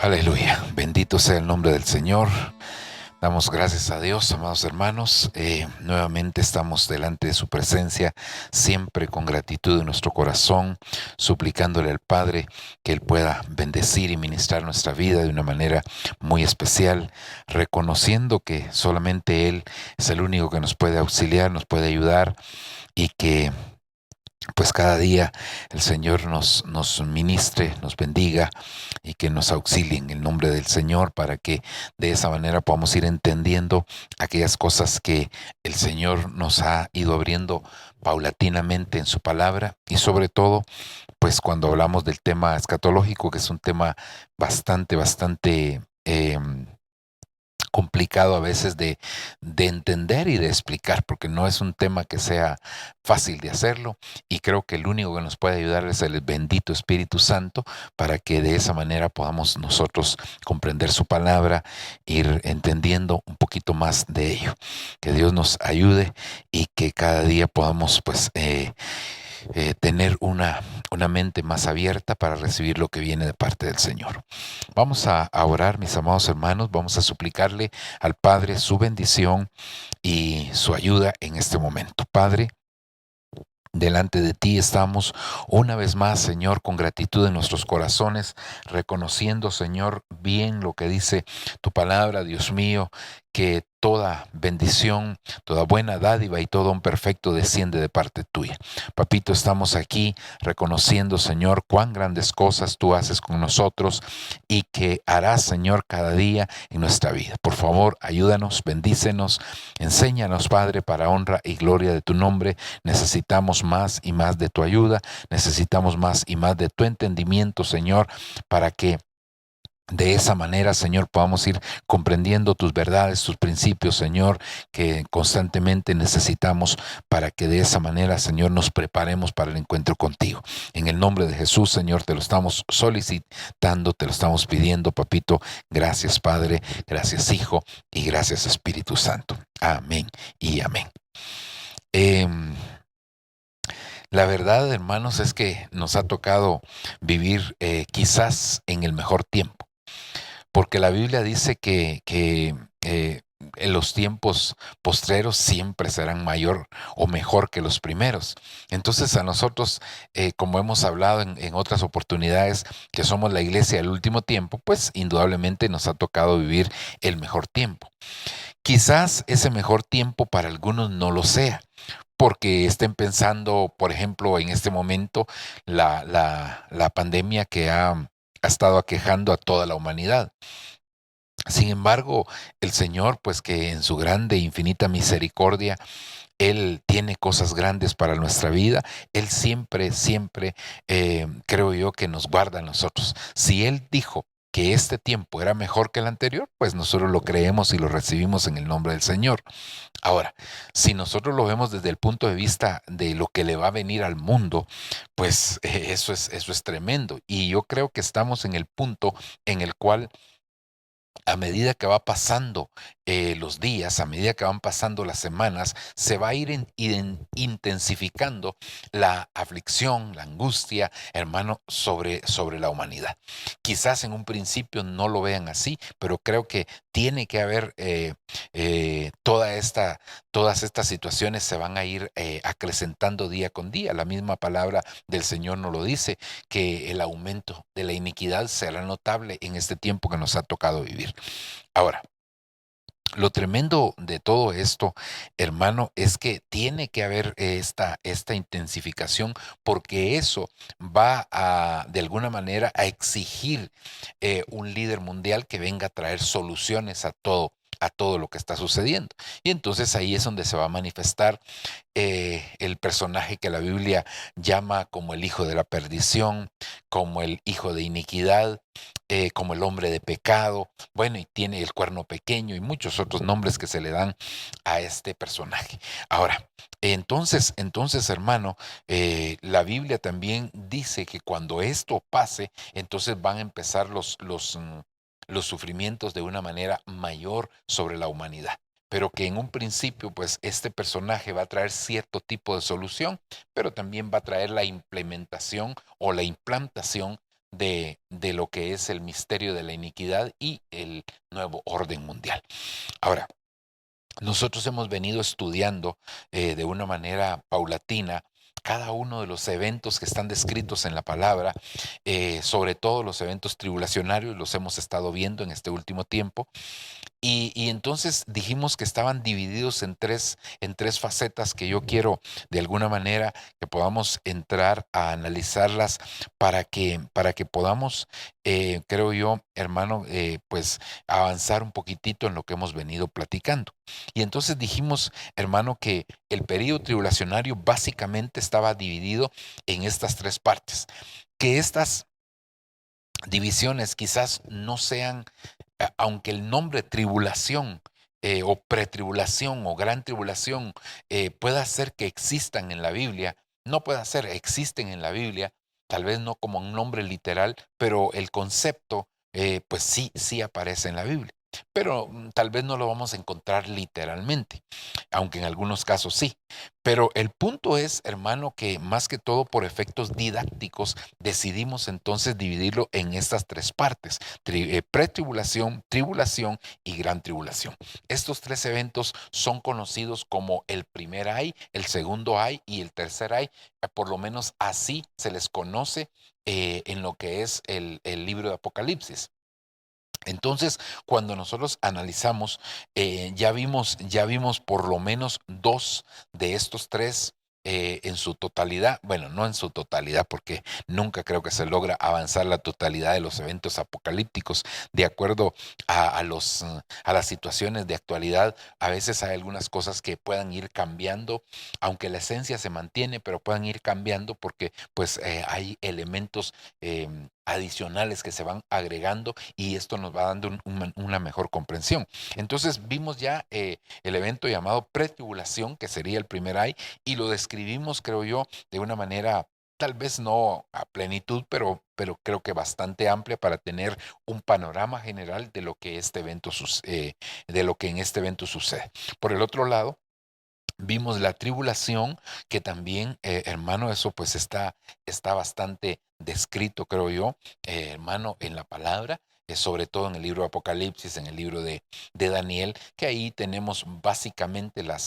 Aleluya, bendito sea el nombre del Señor. Damos gracias a Dios, amados hermanos. Nuevamente estamos delante de su presencia, siempre con gratitud en nuestro corazón, suplicándole al Padre que Él pueda bendecir y ministrar nuestra vida de una manera muy especial, reconociendo que solamente Él es el único que nos puede auxiliar, nos puede ayudar y que pues cada día el Señor nos ministre, nos bendiga y que nos auxilie en el nombre del Señor para que de esa manera podamos ir entendiendo aquellas cosas que el Señor nos ha ido abriendo paulatinamente en su palabra y sobre todo, pues cuando hablamos del tema escatológico, que es un tema bastante complicado a veces de entender y de explicar, porque no es un tema que sea fácil de hacerlo y creo que el único que nos puede ayudar es el bendito Espíritu Santo para que de esa manera podamos nosotros comprender su palabra, ir entendiendo un poquito más de ello. Que Dios nos ayude y que cada día podamos tener una mente más abierta para recibir lo que viene de parte del Señor. Vamos a orar, mis amados hermanos, vamos a suplicarle al Padre su bendición y su ayuda en este momento. Padre, delante de ti estamos una vez más, Señor, con gratitud en nuestros corazones, reconociendo, Señor, bien lo que dice tu palabra, Dios mío, que toda bendición, toda buena dádiva y todo un perfecto desciende de parte tuya. Papito, estamos aquí reconociendo, Señor, cuán grandes cosas tú haces con nosotros y que harás, Señor, cada día en nuestra vida. Por favor, ayúdanos, bendícenos, enséñanos, Padre, para honra y gloria de tu nombre. Necesitamos más y más de tu ayuda, necesitamos más y más de tu entendimiento, Señor, para que de esa manera, Señor, podamos ir comprendiendo tus verdades, tus principios, Señor, que constantemente necesitamos para que de esa manera, Señor, nos preparemos para el encuentro contigo. En el nombre de Jesús, Señor, te lo estamos solicitando, te lo estamos pidiendo, papito. Gracias, Padre, gracias, Hijo, y gracias, Espíritu Santo. Amén y amén. La verdad, hermanos, es que nos ha tocado vivir quizás en el mejor tiempo, porque la Biblia dice que en los tiempos postreros siempre serán mayor o mejor que los primeros. Entonces a nosotros, como hemos hablado en otras oportunidades, que somos la iglesia del último tiempo, pues indudablemente nos ha tocado vivir el mejor tiempo. Quizás ese mejor tiempo para algunos no lo sea, porque estén pensando, por ejemplo, en este momento, la pandemia que ha estado aquejando a toda la humanidad. Sin embargo, el Señor, pues que en su grande e infinita misericordia, Él tiene cosas grandes para nuestra vida. Él siempre, creo yo, que nos guarda a nosotros. Si Él dijo que este tiempo era mejor que el anterior, pues nosotros lo creemos y lo recibimos en el nombre del Señor. Ahora, si nosotros lo vemos desde el punto de vista de lo que le va a venir al mundo, pues eso es tremendo. Y yo creo que estamos en el punto en el cual a medida que va pasando los días, a medida que van pasando las semanas, se va a ir intensificando la aflicción, la angustia, hermano, sobre la humanidad. Quizás en un principio no lo vean así, pero creo que tiene que haber todas estas situaciones se van a ir acrecentando día con día. La misma palabra del Señor nos lo dice, que el aumento de la iniquidad será notable en este tiempo que nos ha tocado vivir. Ahora, lo tremendo de todo esto, hermano, es que tiene que haber esta intensificación porque eso va de alguna manera, a exigir un líder mundial que venga a traer soluciones a todo lo que está sucediendo. Y entonces ahí es donde se va a manifestar el personaje que la Biblia llama como el hijo de la perdición, como el hijo de iniquidad, como el hombre de pecado, bueno, y tiene el cuerno pequeño y muchos otros nombres que se le dan a este personaje. Ahora, entonces, hermano, la Biblia también dice que cuando esto pase, entonces van a empezar los sufrimientos de una manera mayor sobre la humanidad. Pero que en un principio, pues este personaje va a traer cierto tipo de solución, pero también va a traer la implementación o la implantación de lo que es el misterio de la iniquidad y el nuevo orden mundial. Ahora, nosotros hemos venido estudiando de una manera paulatina cada uno de los eventos que están descritos en la palabra, sobre todo los eventos tribulacionarios, los hemos estado viendo en este último tiempo. Y entonces dijimos que estaban divididos en tres facetas que yo quiero de alguna manera que podamos entrar a analizarlas para que podamos, creo yo, hermano, pues avanzar un poquitito en lo que hemos venido platicando. Y entonces dijimos, hermano, que el periodo tribulacionario básicamente estaba dividido en estas tres partes, que estas divisiones quizás no sean, aunque el nombre tribulación o pretribulación o gran tribulación pueda ser que existan en la Biblia, no puede ser, existen en la Biblia, tal vez no como un nombre literal, pero el concepto pues sí, sí aparece en la Biblia. Pero tal vez no lo vamos a encontrar literalmente, aunque en algunos casos sí. Pero el punto es, hermano, que más que todo por efectos didácticos decidimos entonces dividirlo en estas tres partes: pretribulación, tribulación y gran tribulación. Estos tres eventos son conocidos como el primer ay, el segundo ay y el tercer ay. Por lo menos así se les conoce en lo que es el libro de Apocalipsis. Entonces, cuando nosotros analizamos, ya vimos por lo menos dos de estos tres en su totalidad. Bueno, no en su totalidad, porque nunca creo que se logra avanzar la totalidad de los eventos apocalípticos de acuerdo a las situaciones de actualidad. A veces hay algunas cosas que puedan ir cambiando, aunque la esencia se mantiene, pero puedan ir cambiando porque pues hay elementos adicionales que se van agregando y esto nos va dando una mejor comprensión. Entonces vimos ya el evento llamado pretribulación, que sería el primer ay, y lo describimos, creo yo, de una manera tal vez no a plenitud, pero creo que bastante amplia para tener un panorama general de lo que de lo que en este evento sucede. Por el otro lado, vimos la tribulación, que también, hermano, eso pues está bastante descrito, creo yo, hermano, en la palabra, sobre todo en el libro de Apocalipsis, en el libro de Daniel, que ahí tenemos básicamente la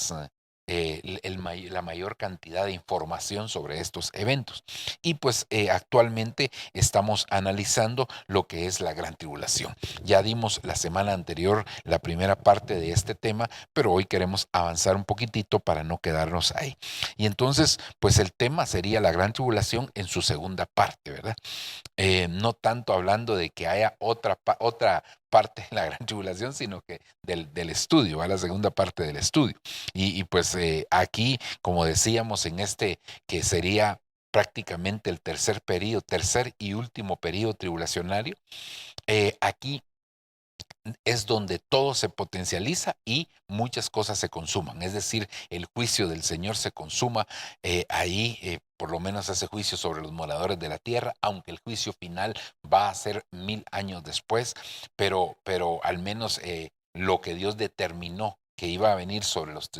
mayor cantidad de información sobre estos eventos. Y pues actualmente estamos analizando lo que es la gran tribulación. Ya dimos la semana anterior la primera parte de este tema, pero hoy queremos avanzar un poquitito para no quedarnos ahí. Y entonces, pues el tema sería la gran tribulación en su segunda parte, ¿verdad? No tanto hablando de que haya otra parte de la gran tribulación, sino que del estudio, va la segunda parte del estudio. Y pues aquí, como decíamos, en este que sería prácticamente el tercer y último periodo tribulacionario, aquí es donde todo se potencializa y muchas cosas se consuman. Es decir, el juicio del Señor se consuma ahí, por lo menos ese juicio sobre los moradores de la tierra, aunque el juicio final va a ser 1000 años después, pero al menos lo que Dios determinó que iba a venir sobre los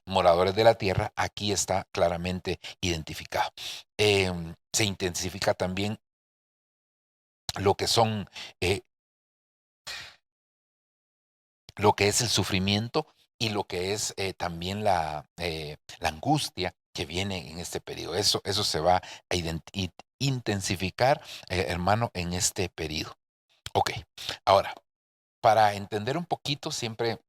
moradores de la tierra, aquí está claramente identificado. Se intensifica también lo que son eh, lo que es el sufrimiento y lo que es también la angustia que viene en este periodo. Eso se va a intensificar, hermano, en este periodo. Ok, ahora, para entender un poquito, siempre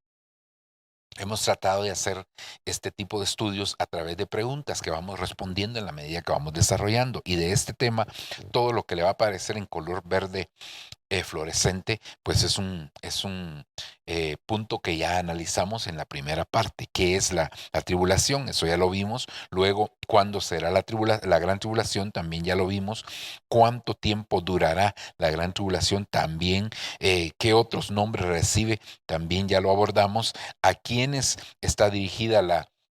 hemos tratado de hacer este tipo de estudios a través de preguntas que vamos respondiendo en la medida que vamos desarrollando. Y de este tema, todo lo que le va a aparecer en color verde fluorescente, pues es un punto que ya analizamos en la primera parte, que es la tribulación. Eso ya lo vimos. Luego, ¿cuándo será la gran tribulación? También ya lo vimos. ¿Cuánto tiempo durará la gran tribulación? También. ¿Qué otros nombres recibe? También ya lo abordamos. ¿A quiénes está dirigida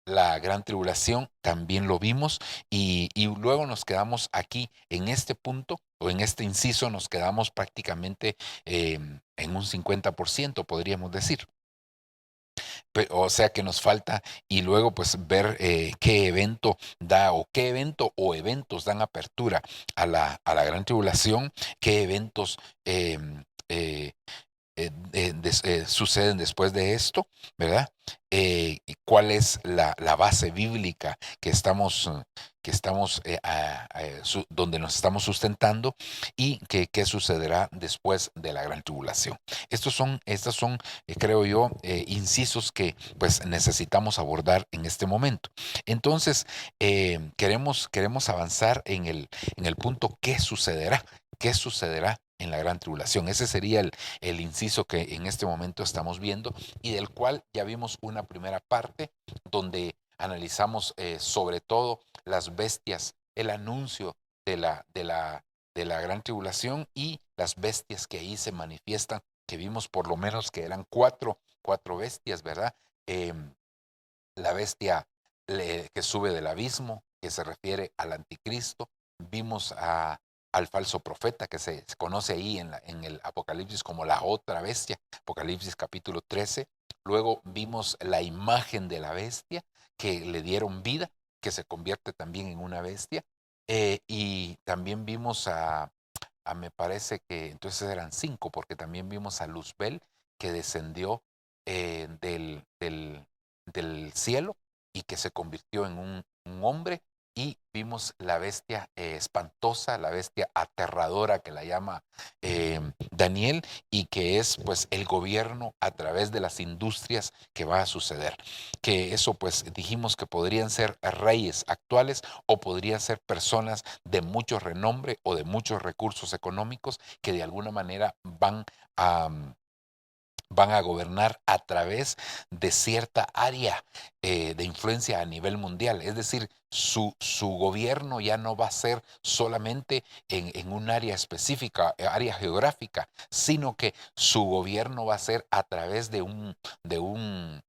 la gran tribulación? También lo vimos. Y luego nos quedamos aquí en este punto o en este inciso, nos quedamos prácticamente en un 50%, podríamos decir. O sea que nos falta y luego pues ver qué evento da o qué evento o eventos dan apertura a la gran tribulación, qué eventos eh, suceden después de esto, ¿verdad? Y cuál es la base bíblica que estamos donde nos estamos sustentando y qué sucederá después de la gran tribulación. Estas son creo yo, incisos que pues necesitamos abordar en este momento. Entonces, queremos avanzar en el punto qué sucederá en la gran tribulación. Ese sería el inciso que en este momento estamos viendo y del cual ya vimos una primera parte donde analizamos sobre todo las bestias, el anuncio de de la gran tribulación y las bestias que ahí se manifiestan, que vimos por lo menos que eran cuatro bestias, ¿verdad? La bestia que sube del abismo, que se refiere al anticristo. Vimos al falso profeta, que se conoce ahí en el Apocalipsis como la otra bestia, Apocalipsis capítulo 13. Luego vimos la imagen de la bestia, que le dieron vida, que se convierte también en una bestia. Y también vimos me parece que entonces eran cinco, porque también vimos a Luzbel, que descendió del cielo y que se convirtió en un hombre, y vimos la bestia espantosa, la bestia aterradora que la llama Daniel, y que es pues el gobierno a través de las industrias que va a suceder. Que eso pues dijimos que podrían ser reyes actuales o podrían ser personas de mucho renombre o de muchos recursos económicos que de alguna manera a van a gobernar a través de cierta área de influencia a nivel mundial. Es decir, su gobierno ya no va a ser solamente en un área específica, área geográfica, sino que su gobierno va a ser a través de un, de un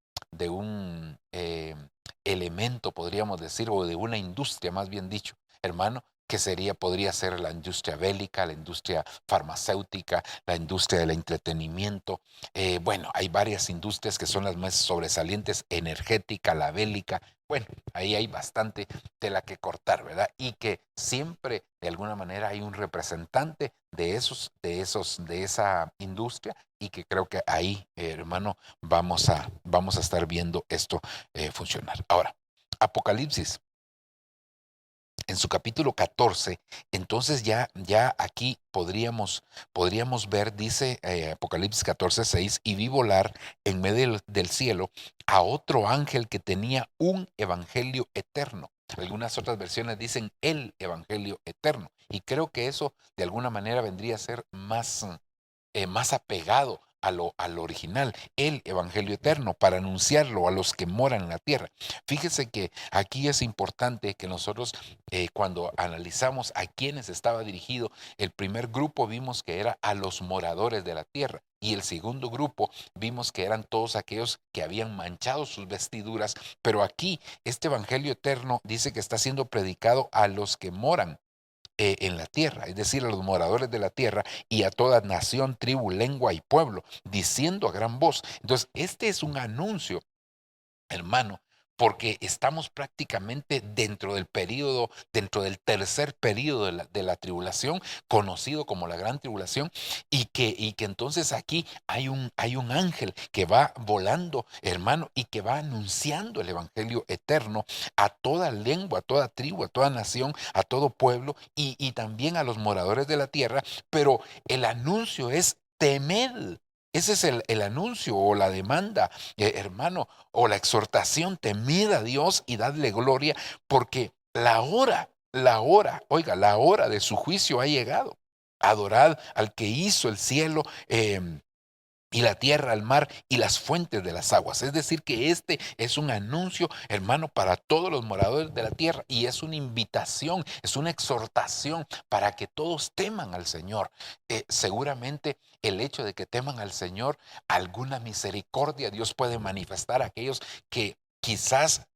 elemento, podríamos decir, o de una industria, más bien dicho, hermano, que podría ser la industria bélica, la industria farmacéutica, la industria del entretenimiento. Bueno, hay varias industrias que son las más sobresalientes, energética, la bélica. Bueno, ahí hay bastante tela que cortar, ¿verdad? Y que siempre, de alguna manera, hay un representante de esa industria, y que creo que ahí, hermano, vamos a estar viendo esto funcionar. Ahora, Apocalipsis en su capítulo 14, entonces ya aquí podríamos ver, dice Apocalipsis 14, 6, y vi volar en medio del cielo a otro ángel que tenía un evangelio eterno. Algunas otras versiones dicen el evangelio eterno. Y creo que eso de alguna manera vendría a ser más apegado a lo original, el Evangelio eterno, para anunciarlo a los que moran en la tierra. Fíjese que aquí es importante que nosotros, cuando analizamos a quienes estaba dirigido, el primer grupo vimos que era a los moradores de la tierra. Y el segundo grupo vimos que eran todos aquellos que habían manchado sus vestiduras. Pero aquí este Evangelio eterno dice que está siendo predicado a los que moran en la tierra, es decir, a los moradores de la tierra y a toda nación, tribu, lengua y pueblo, diciendo a gran voz. Entonces, este es un anuncio, hermano, porque estamos prácticamente dentro del periodo, dentro del tercer periodo de la tribulación, conocido como la gran tribulación, y que entonces aquí hay un ángel que va volando, hermano, y que va anunciando el evangelio eterno a toda lengua, a toda tribu, a toda nación, a todo pueblo, y también a los moradores de la tierra, pero el anuncio es temed. Ese es el anuncio o la demanda, hermano, o la exhortación: temed a Dios y dadle gloria, porque oiga, la hora de su juicio ha llegado. Adorad al que hizo el cielo, y la tierra, el mar y las fuentes de las aguas. Es decir, que este es un anuncio, hermano, para todos los moradores de la tierra, y es una invitación, es una exhortación para que todos teman al Señor. Seguramente el hecho de que teman al Señor, alguna misericordia Dios puede manifestar a aquellos que quizás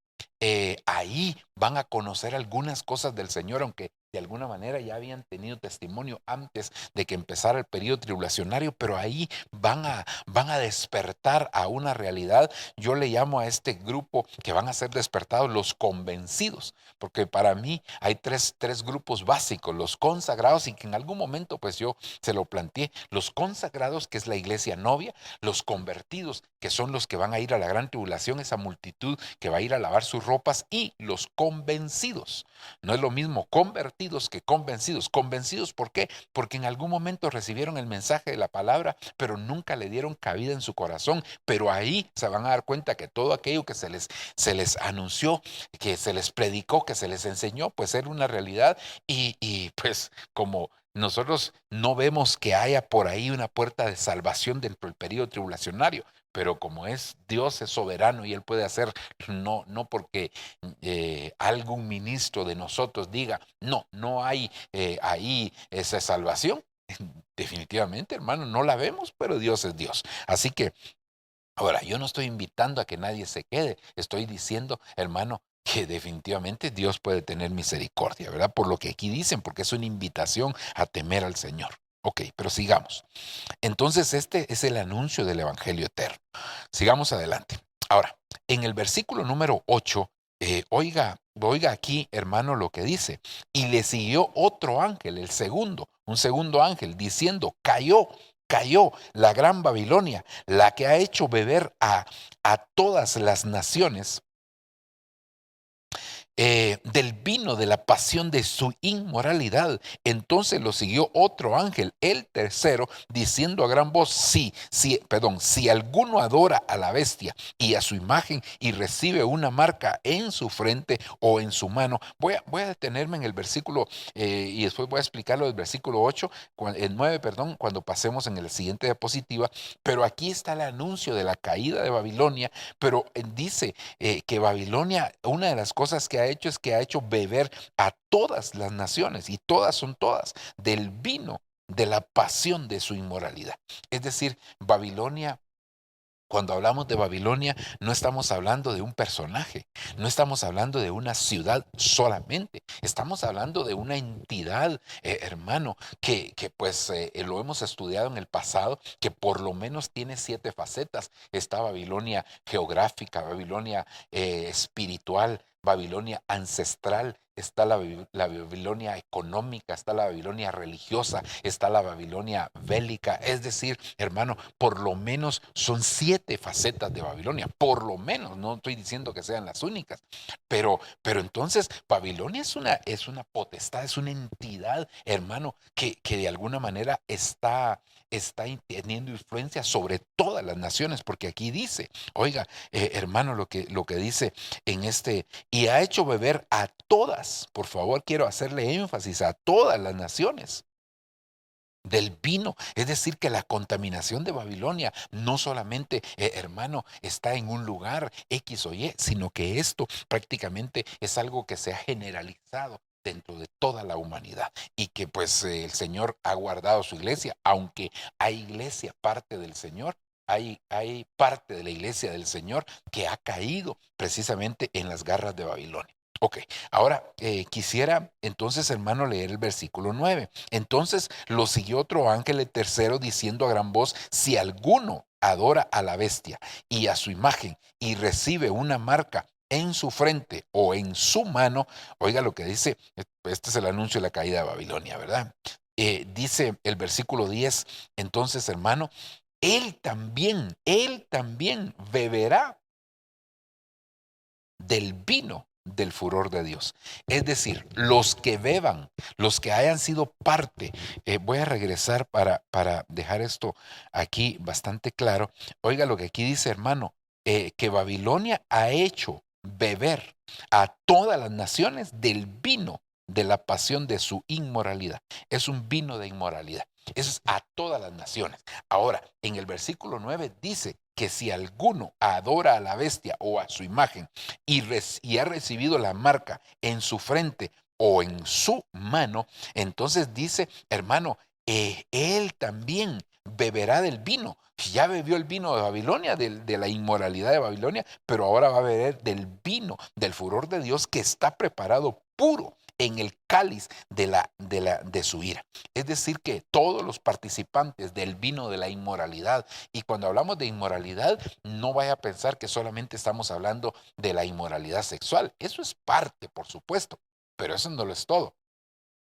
ahí van a conocer algunas cosas del Señor, aunque de alguna manera ya habían tenido testimonio antes de que empezara el periodo tribulacionario, pero ahí van a despertar a una realidad. Yo le llamo a este grupo que van a ser despertados los convencidos, porque para mí hay tres grupos básicos: los consagrados, y que en algún momento pues yo se lo planteé, los consagrados, que es la iglesia novia; los convertidos, que son los que van a ir a la gran tribulación, esa multitud que va a ir a lavar sus ropas; y los convencidos. No es lo mismo convertidos que convencidos. Convencidos, ¿por qué? Porque en algún momento recibieron el mensaje de la palabra, pero nunca le dieron cabida en su corazón. Pero ahí se van a dar cuenta que todo aquello que se les anunció, que se les predicó, que se les enseñó, pues era una realidad. Y pues como nosotros no vemos que haya por ahí una puerta de salvación dentro del periodo tribulacionario, pero como es Dios, es soberano y Él puede hacer, no porque algún ministro de nosotros diga, no hay ahí esa salvación. Definitivamente, hermano, no la vemos, pero Dios es Dios. Así que ahora, yo no estoy invitando a que nadie se quede. Estoy diciendo, hermano, que definitivamente Dios puede tener misericordia, ¿verdad? Por lo que aquí dicen, porque es una invitación a temer al Señor. Ok, pero sigamos. Entonces, este es el anuncio del Evangelio eterno. Sigamos adelante. Ahora, en el versículo número 8, oiga aquí, hermano, lo que dice. Y le siguió otro ángel, un segundo ángel, diciendo: cayó la gran Babilonia, la que ha hecho beber a todas las naciones del vino de la pasión de su inmoralidad. Entonces lo siguió otro ángel, el tercero, diciendo a gran voz: si alguno adora a la bestia y a su imagen y recibe una marca en su frente o en su mano. Voy a detenerme en el versículo y después voy a explicarlo del versículo 8, el 9, perdón, cuando pasemos en la siguiente diapositiva. Pero aquí está el anuncio de la caída de Babilonia, pero dice que Babilonia, una de las cosas que ha hecho es que ha hecho beber a todas las naciones, y todas son todas, del vino de la pasión de su inmoralidad. Es decir, Babilonia, cuando hablamos de Babilonia, no estamos hablando de un personaje, no estamos hablando de una ciudad solamente, estamos hablando de una entidad, hermano, que pues lo hemos estudiado en el pasado, que por lo menos tiene 7 facetas. Está Babilonia geográfica, Babilonia espiritual, Babilonia ancestral, está la Babilonia económica, está la Babilonia religiosa, está la Babilonia bélica. Es decir, hermano, por lo menos son 7 facetas de Babilonia, por lo menos. No estoy diciendo que sean las únicas, pero entonces Babilonia es una potestad, es una entidad, hermano, que de alguna manera está teniendo influencia sobre todas las naciones, porque aquí dice, oiga, hermano, lo que dice en y ha hecho beber a todas, por favor, quiero hacerle énfasis, a todas las naciones del vino. Es decir, que la contaminación de Babilonia no solamente, hermano, está en un lugar X o Y, sino que esto prácticamente es algo que se ha generalizado dentro de toda la humanidad, y que pues el Señor ha guardado su iglesia, aunque hay iglesia parte del Señor. Hay parte de la iglesia del Señor que ha caído precisamente en las garras de Babilonia. Ok, ahora quisiera entonces, hermano, leer el versículo 9. Entonces lo siguió otro ángel, el tercero, diciendo a gran voz: si alguno adora a la bestia y a su imagen y recibe una marca en su frente o en su mano. Oiga lo que dice, este es el anuncio de la caída de Babilonia, ¿verdad? Dice el versículo 10, entonces, hermano, él también beberá del vino del furor de Dios. Es decir, los que beban, los que hayan sido parte, voy a regresar para dejar esto aquí bastante claro. Oiga lo que aquí dice, hermano, que Babilonia ha hecho beber a todas las naciones del vino de la pasión de su inmoralidad. Es un vino de inmoralidad. Eso es a todas las naciones. Ahora, en el versículo 9 dice que si alguno adora a la bestia o a su imagen y ha recibido la marca en su frente o en su mano, entonces dice, hermano, él también beberá del vino. Ya bebió el vino de Babilonia, de la inmoralidad de Babilonia, pero ahora va a beber del vino, del furor de Dios, que está preparado puro en el cáliz de su ira. Es decir, que todos los participantes del vino de la inmoralidad, y cuando hablamos de inmoralidad, no vaya a pensar que solamente estamos hablando de la inmoralidad sexual. Eso es parte, por supuesto, pero eso no lo es todo.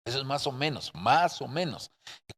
Eso es más o menos,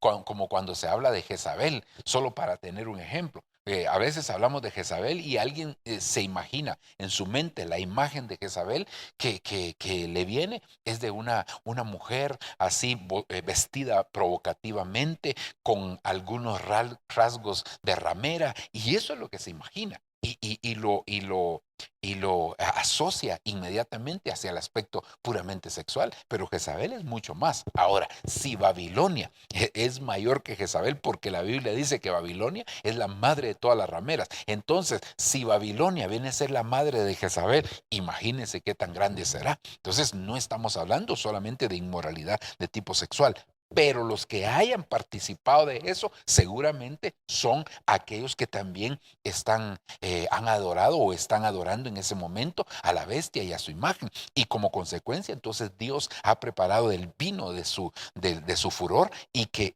como cuando se habla de Jezabel, solo para tener un ejemplo. A veces hablamos de Jezabel y alguien se imagina en su mente la imagen de Jezabel que le viene, es de una mujer así vestida provocativamente, con algunos rasgos de ramera, y eso es lo que se imagina. Y lo asocia inmediatamente hacia el aspecto puramente sexual, pero Jezabel es mucho más. Ahora, si Babilonia es mayor que Jezabel, porque la Biblia dice que Babilonia es la madre de todas las rameras, entonces si Babilonia viene a ser la madre de Jezabel, imagínense qué tan grande será. Entonces no estamos hablando solamente de inmoralidad de tipo sexual, pero los que hayan participado de eso seguramente son aquellos que también han adorado o están adorando en ese momento a la bestia y a su imagen. Y como consecuencia, entonces Dios ha preparado el vino de su furor, y que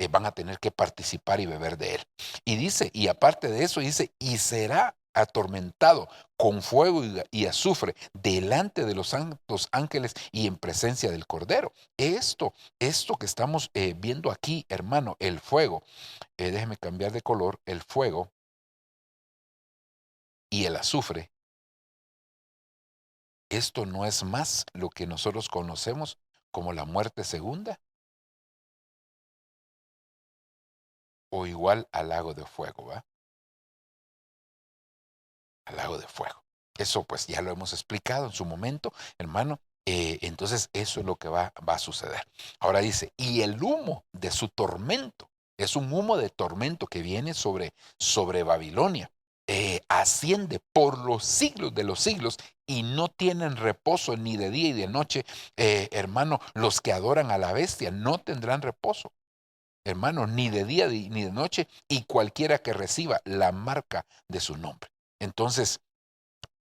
van a tener que participar y beber de él. Y dice, y aparte de eso, dice, y será atormentado con fuego y azufre delante de los santos ángeles y en presencia del Cordero. Esto que estamos viendo aquí, hermano, el fuego, déjeme cambiar de color, el fuego y el azufre, esto no es más lo que nosotros conocemos como la muerte segunda, o igual al lago de fuego, ¿va? Al lago de fuego. Eso pues ya lo hemos explicado en su momento, hermano. Entonces eso es lo que va a suceder. Ahora dice, y el humo de su tormento, es un humo de tormento que viene sobre Babilonia. Asciende por los siglos de los siglos, y no tienen reposo ni de día y de noche. Hermano, los que adoran a la bestia no tendrán reposo, hermano, ni de día ni de noche, y cualquiera que reciba la marca de su nombre. Entonces,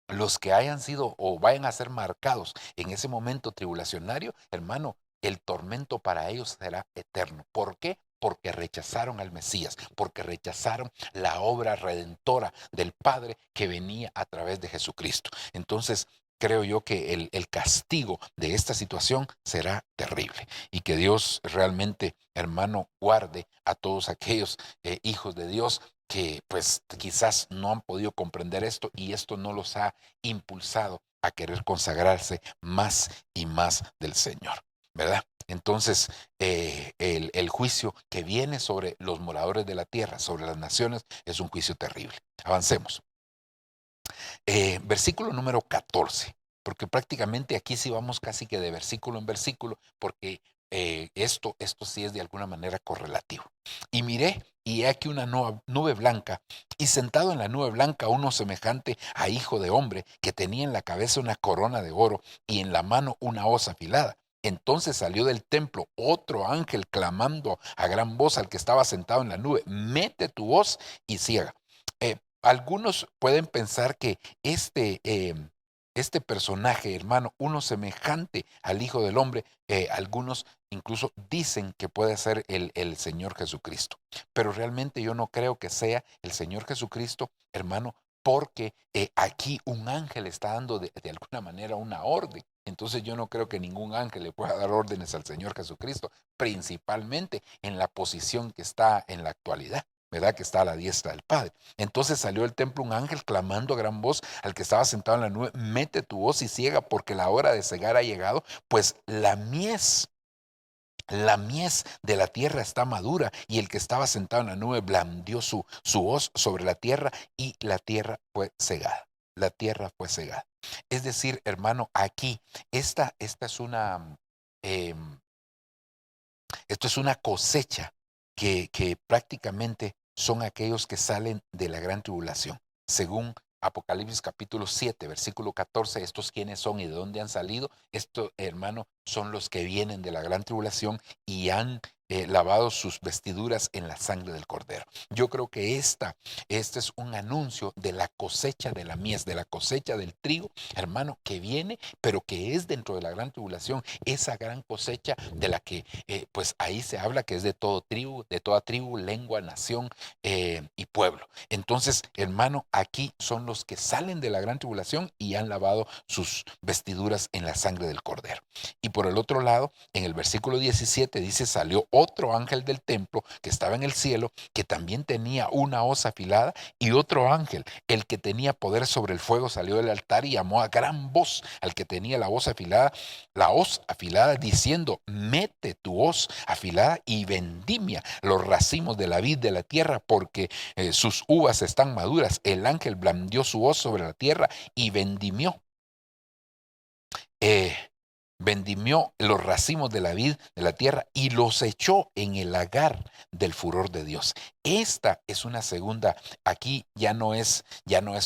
los que hayan sido o vayan a ser marcados en ese momento tribulacionario, hermano, el tormento para ellos será eterno. ¿Por qué? Porque rechazaron al Mesías, porque rechazaron la obra redentora del Padre que venía a través de Jesucristo. Entonces, creo yo que el castigo de esta situación será terrible, y que Dios realmente, hermano, guarde a todos aquellos hijos de Dios que pues quizás no han podido comprender esto, y esto no los ha impulsado a querer consagrarse más y más del Señor, ¿verdad? Entonces, el juicio que viene sobre los moradores de la tierra, sobre las naciones, es un juicio terrible. Avancemos. Versículo número 14, porque prácticamente aquí sí vamos casi que de versículo en versículo, porque esto sí es de alguna manera correlativo. Y miré, y he aquí una nube blanca, y sentado en la nube blanca uno semejante a hijo de hombre, que tenía en la cabeza una corona de oro y en la mano una hoz afilada. Entonces salió del templo otro ángel clamando a gran voz al que estaba sentado en la nube: mete tu hoz y ciega. Algunos pueden pensar que este personaje, hermano, uno semejante al Hijo del Hombre, algunos incluso dicen que puede ser el Señor Jesucristo. Pero realmente yo no creo que sea el Señor Jesucristo, hermano, porque aquí un ángel está dando de alguna manera una orden. Entonces yo no creo que ningún ángel le pueda dar órdenes al Señor Jesucristo, principalmente en la posición que está en la actualidad, ¿verdad? Que está a la diestra del Padre. Entonces salió del templo un ángel clamando a gran voz al que estaba sentado en la nube: mete tu hoz y ciega, porque la hora de cegar ha llegado, pues la mies de la tierra está madura. Y el que estaba sentado en la nube blandió su hoz sobre la tierra, y la tierra fue cegada. La tierra fue cegada. Es decir, hermano, aquí, esta es em, esto es una cosecha que prácticamente son aquellos que salen de la gran tribulación. Según Apocalipsis capítulo 7, versículo 14, estos quiénes son y de dónde han salido. Esto, hermano, son los que vienen de la gran tribulación y han lavado sus vestiduras en la sangre del Cordero. Yo creo que este es un anuncio de la cosecha de la mies, de la cosecha del trigo, hermano, que viene, pero que es dentro de la gran tribulación, esa gran cosecha de la que, pues ahí se habla que es de toda tribu, lengua, nación y pueblo. Entonces, hermano, aquí son los que salen de la gran tribulación y han lavado sus vestiduras en la sangre del Cordero. Y por el otro lado, en el versículo 17 dice, salió otro ángel del templo que estaba en el cielo, que también tenía una hoz afilada, y otro ángel, el que tenía poder sobre el fuego, salió del altar y llamó a gran voz al que tenía la hoz afilada, diciendo, mete tu hoz afilada y vendimia los racimos de la vid de la tierra, porque sus uvas están maduras. El ángel blandió su hoz sobre la tierra y eh, vendimió los racimos de la vid de la tierra y los echó en el lagar del furor de Dios. Esta es una segunda, aquí ya no es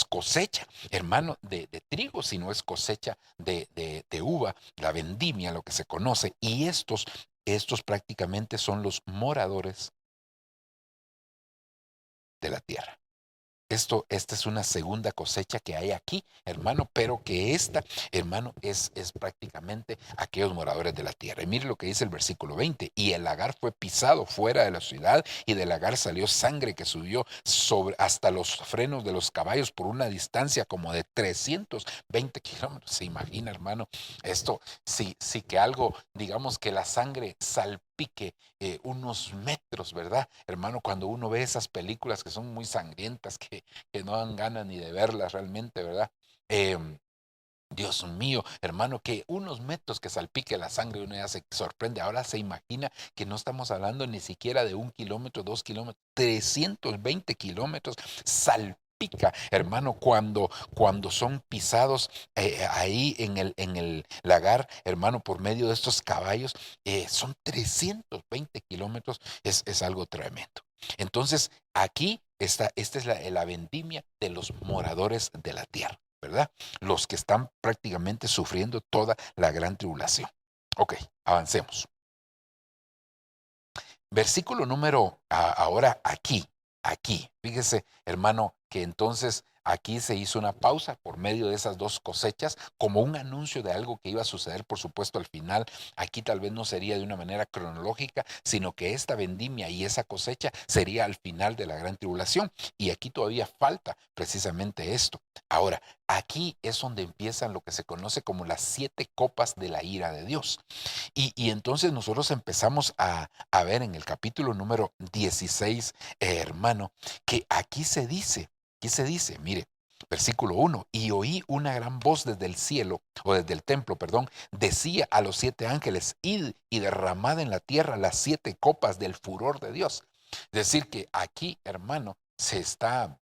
cosecha, hermano, de trigo, sino es cosecha de uva, la vendimia, lo que se conoce, y estos prácticamente son los moradores de la tierra. Esta es una segunda cosecha que hay aquí, hermano, pero que esta, hermano, es prácticamente aquellos moradores de la tierra. Y mire lo que dice el versículo 20. Y el lagar fue pisado fuera de la ciudad, y del lagar salió sangre que subió hasta los frenos de los caballos por una distancia como de 320 kilómetros. ¿Se imagina, hermano? Esto, sí que algo, digamos que la sangre salpique unos metros, ¿verdad? Hermano, cuando uno ve esas películas que son muy sangrientas, que no dan ganas ni de verlas realmente, ¿verdad? Eh, Dios mío, hermano, que unos metros que salpique la sangre uno ya se sorprende. Ahora se imagina que no estamos hablando ni siquiera de 1 kilómetro, 2 kilómetros, 320 kilómetros salpica, hermano, cuando son pisados ahí en el lagar, hermano, por medio de estos caballos, son 320 kilómetros, es algo tremendo. Entonces, aquí esta es la vendimia de los moradores de la tierra, ¿verdad? Los que están prácticamente sufriendo toda la gran tribulación. Ok, avancemos. Versículo número, ahora aquí, fíjese, hermano, que entonces aquí se hizo una pausa por medio de esas dos cosechas, como un anuncio de algo que iba a suceder, por supuesto, al final. Aquí tal vez no sería de una manera cronológica, sino que esta vendimia y esa cosecha sería al final de la gran tribulación. Y aquí todavía falta precisamente esto. Ahora, aquí es donde empiezan lo que se conoce como las 7 copas de la ira de Dios. Y entonces nosotros empezamos a ver en el capítulo número 16, hermano, que aquí se dice, mire, versículo 1, y oí una gran voz desde el cielo, o desde el templo, perdón, decía a los 7 ángeles, id y derramad en la tierra las 7 copas del furor de Dios. Es decir, que aquí, hermano, se está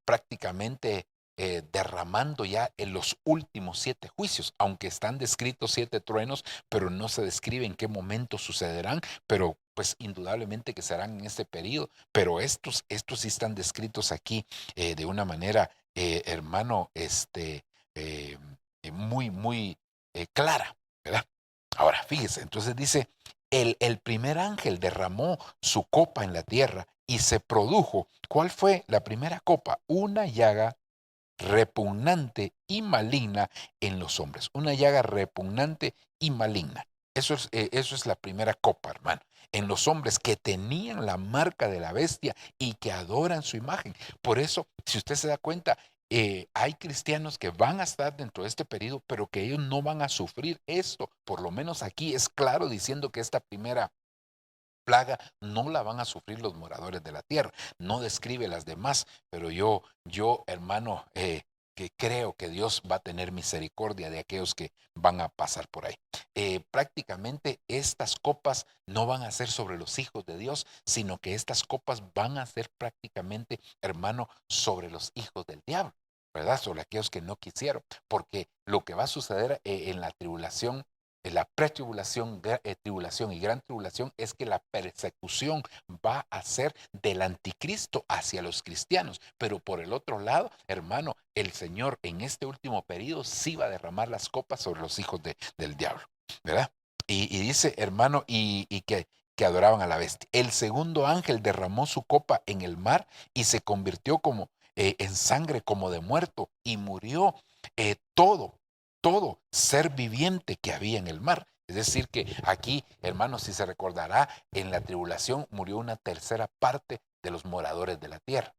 prácticamente derramando ya en los últimos 7 juicios, aunque están descritos 7 truenos, pero no se describe en qué momento sucederán, pero pues indudablemente que serán en este periodo, pero estos sí están descritos aquí de una manera, hermano, eh, muy clara, ¿verdad? Ahora, fíjese, entonces dice, el primer ángel derramó su copa en la tierra y se produjo. ¿Cuál fue la primera copa? Una llaga repugnante y maligna en los hombres. Una llaga repugnante y maligna. Eso es la primera copa, hermano. En los hombres que tenían la marca de la bestia y que adoran su imagen. Por eso, si usted se da cuenta, hay cristianos que van a estar dentro de este periodo, pero que ellos no van a sufrir esto. Por lo menos aquí es claro diciendo que esta primera plaga no la van a sufrir los moradores de la tierra. No describe las demás, pero yo hermano, que creo que Dios va a tener misericordia de aquellos que van a pasar por ahí. Prácticamente estas copas no van a ser sobre los hijos de Dios, sino que estas copas van a ser prácticamente, hermano, sobre los hijos del diablo, ¿verdad? Sobre aquellos que no quisieron, porque lo que va a suceder en la tribulación la pretribulación, tribulación y gran tribulación es que la persecución va a ser del anticristo hacia los cristianos. Pero por el otro lado, hermano, el Señor en este último periodo sí va a derramar las copas sobre los hijos del diablo, ¿verdad? Y dice, hermano, y que adoraban a la bestia. El segundo ángel derramó su copa en el mar y se convirtió como en sangre como de muerto y murió todo ser viviente que había en el mar. Es decir, que aquí, hermanos, si se recordará, en la tribulación murió una tercera parte de los moradores de la tierra.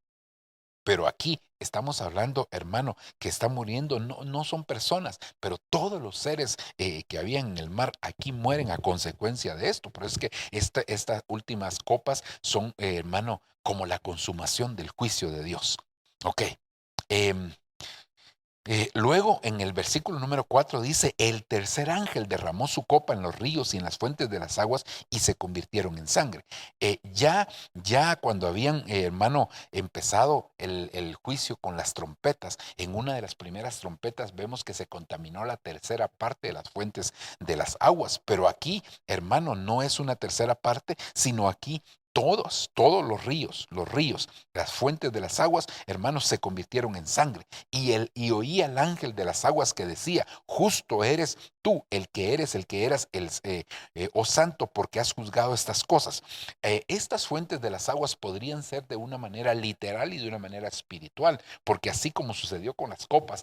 Pero aquí estamos hablando, hermano, que están muriendo, no son personas, pero todos los seres que habían en el mar aquí mueren a consecuencia de esto. Pero es que estas últimas copas son, hermano, como la consumación del juicio de Dios. Ok. em, Luego en el versículo número 4 dice, el tercer ángel derramó su copa en los ríos y en las fuentes de las aguas y se convirtieron en sangre. Ya cuando habían, hermano, empezado el juicio con las trompetas, en una de las primeras trompetas vemos que se contaminó la tercera parte de las fuentes de las aguas. Pero aquí, hermano, no es una tercera parte, sino aquí todos los ríos, las fuentes de las aguas, hermanos, se convirtieron en sangre. Y oí al ángel de las aguas que decía, justo eres tú, el que eras, oh santo, porque has juzgado estas cosas. Estas fuentes de las aguas podrían ser de una manera literal y de una manera espiritual, porque así como sucedió con las copas,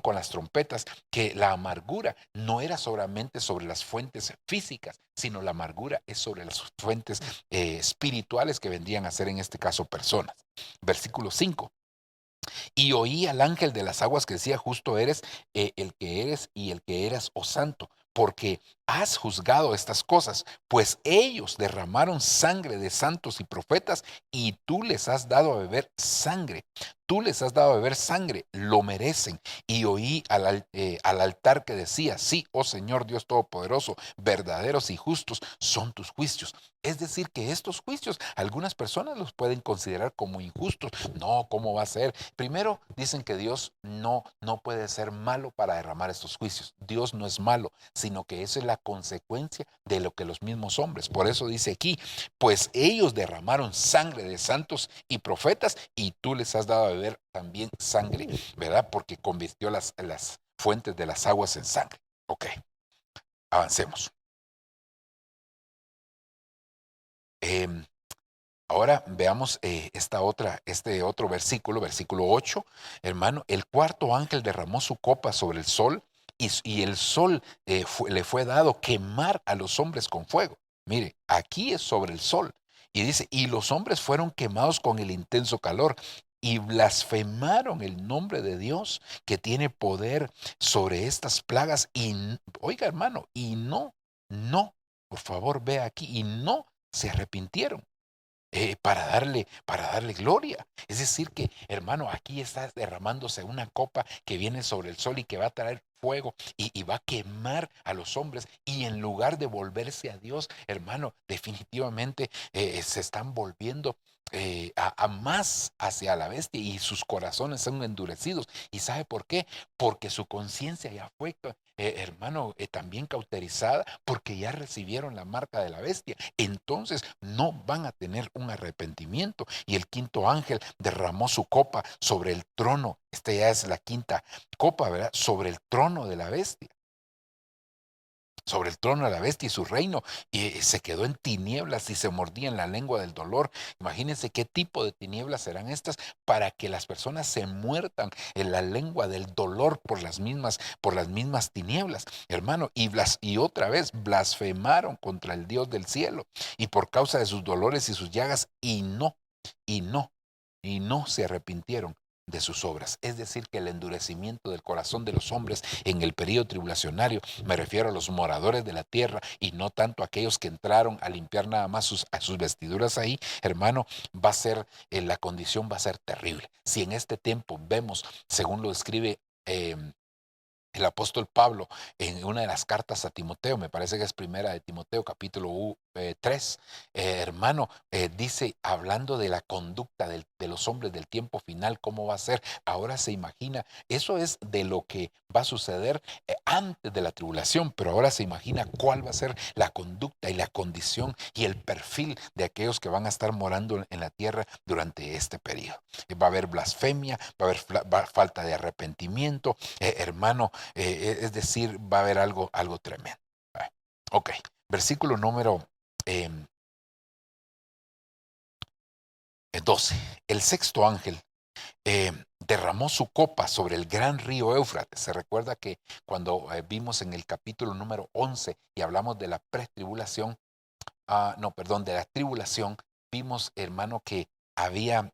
con las trompetas, que la amargura no era solamente sobre las fuentes físicas, sino la amargura es sobre las fuentes espirituales que vendrían a ser en este caso personas. Versículo 5. Y oí al ángel de las aguas que decía, justo eres el que eres y el que eras, oh santo, porque has juzgado estas cosas, pues ellos derramaron sangre de santos y profetas y tú les has dado a beber sangre. Tú les has dado a beber sangre, lo merecen. Y oí al altar que decía, sí, oh Señor Dios Todopoderoso, verdaderos y justos son tus juicios. Es decir, que estos juicios, algunas personas los pueden considerar como injustos. No, ¿cómo va a ser? Primero, dicen que Dios no puede ser malo para derramar estos juicios. Dios no es malo, sino que eso es la consecuencia de lo que los mismos hombres. Por eso dice aquí, pues ellos derramaron sangre de santos y profetas y tú les has dado a beber también sangre, ¿verdad? Porque convirtió las fuentes de las aguas en sangre. Ok, avancemos. Ahora veamos este otro versículo, versículo 8. Hermano, el cuarto ángel derramó su copa sobre el sol y el sol le fue dado quemar a los hombres con fuego. Mire, aquí es sobre el sol. Y dice, y los hombres fueron quemados con el intenso calor y blasfemaron el nombre de Dios que tiene poder sobre estas plagas. Y, oiga hermano, por favor vea aquí, y no se arrepintieron para darle gloria. Es decir que, hermano, aquí está derramándose una copa que viene sobre el sol y que va a traer fuego y va a quemar a los hombres y en lugar de volverse a Dios, hermano, definitivamente se están volviendo a más hacia la bestia y sus corazones son endurecidos. ¿Y sabe por qué? Porque su conciencia ya fue, hermano, también cauterizada porque ya recibieron la marca de la bestia. Entonces no van a tener un arrepentimiento. Y el quinto ángel derramó su copa sobre el trono. Esta ya es la quinta copa, ¿verdad? Sobre el trono de la bestia. Sobre el trono de la bestia y su reino, y se quedó en tinieblas y se mordía en la lengua del dolor. Imagínense qué tipo de tinieblas serán estas para que las personas se muertan en la lengua del dolor por las mismas tinieblas, hermano, y otra vez blasfemaron contra el Dios del cielo y por causa de sus dolores y sus llagas y no, y no se arrepintieron de sus obras. Es decir, que el endurecimiento del corazón de los hombres en el periodo tribulacionario, me refiero a los moradores de la tierra y no tanto a aquellos que entraron a limpiar nada más sus vestiduras ahí, hermano, la condición va a ser terrible. Si en este tiempo vemos, según lo escribe el apóstol Pablo en una de las cartas a Timoteo, me parece que es primera de Timoteo, capítulo 3, hermano, dice, hablando de la conducta de los hombres del tiempo final, cómo va a ser, ahora se imagina, eso es de lo que va a suceder antes de la tribulación, pero ahora se imagina cuál va a ser la conducta y la condición y el perfil de aquellos que van a estar morando en la tierra durante este periodo. Va a haber blasfemia, va a haber falta de arrepentimiento, hermano, es decir, va a haber algo tremendo. Ok, versículo número 12. El sexto ángel derramó su copa sobre el gran río Éufrates. Se recuerda que cuando vimos en el capítulo número 11 y hablamos de la pretribulación, no, perdón, de la tribulación, vimos, hermano, que habían,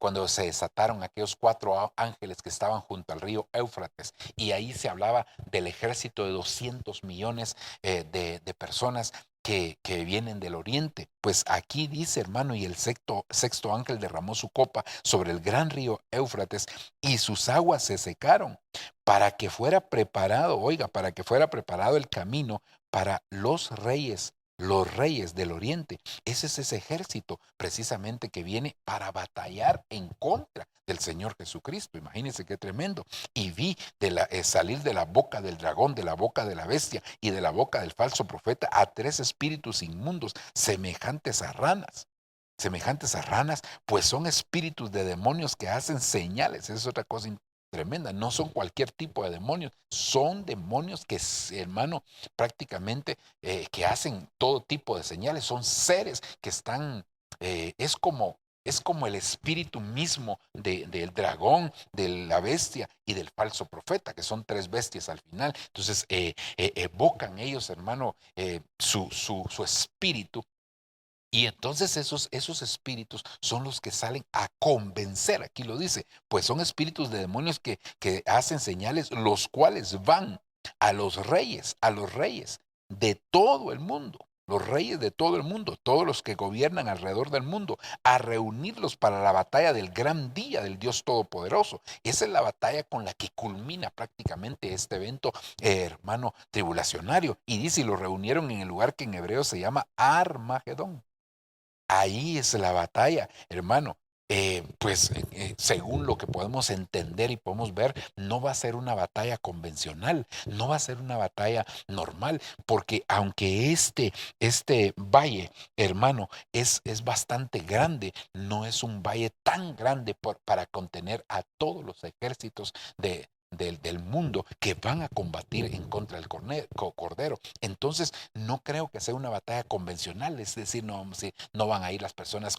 cuando se desataron aquellos 4 ángeles que estaban junto al río Éufrates, y ahí se hablaba del ejército de 200 millones de personas que vienen del oriente. Pues aquí dice, hermano, y el sexto ángel derramó su copa sobre el gran río Éufrates y sus aguas se secaron para que fuera preparado, oiga, para que fuera preparado el camino para los reyes del oriente. Ese es ese ejército precisamente que viene para batallar en contra del Señor Jesucristo. Imagínense qué tremendo. Y vi salir de la boca del dragón, de la boca de la bestia y de la boca del falso profeta a 3 espíritus inmundos semejantes a ranas. Semejantes a ranas, pues son espíritus de demonios que hacen señales. Esa es otra cosa tremenda. No son cualquier tipo de demonios, son demonios que, hermano, prácticamente que hacen todo tipo de señales. Son seres que están, es como el espíritu mismo del dragón, de la bestia y del falso profeta, que son 3 bestias al final. Entonces evocan ellos, hermano, su espíritu. Y entonces esos espíritus son los que salen a convencer, aquí lo dice, pues son espíritus de demonios que hacen señales, los cuales van a los reyes de todo el mundo, los reyes de todo el mundo, todos los que gobiernan alrededor del mundo, a reunirlos para la batalla del gran día del Dios Todopoderoso. Esa es la batalla con la que culmina prácticamente este evento, hermano, tribulacionario. Y dice, y lo reunieron en el lugar que en hebreo se llama Armagedón. Ahí es la batalla, hermano. Pues según lo que podemos entender y podemos ver, no va a ser una batalla convencional, no va a ser una batalla normal, porque aunque este valle, hermano, es bastante grande, no es un valle tan grande para contener a todos los ejércitos del mundo que van a combatir en contra del cordero. Entonces, no creo que sea una batalla convencional, es decir, no van a ir las personas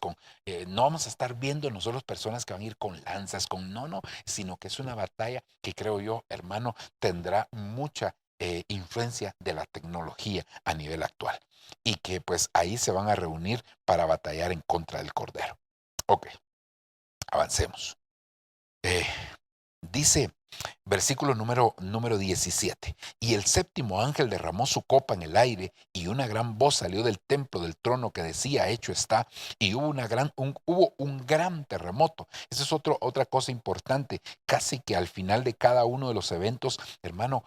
no vamos a estar viendo nosotros personas que van a ir con lanzas, no, sino que es una batalla que creo yo, hermano, tendrá mucha influencia de la tecnología a nivel actual y que pues ahí se van a reunir para batallar en contra del cordero. Ok, avancemos. Dice versículo número 17. Y el séptimo ángel derramó su copa en el aire y una gran voz salió del templo del trono que decía, hecho está, y hubo un gran terremoto. Esa es otra cosa importante. Casi que al final de cada uno de los eventos, hermano,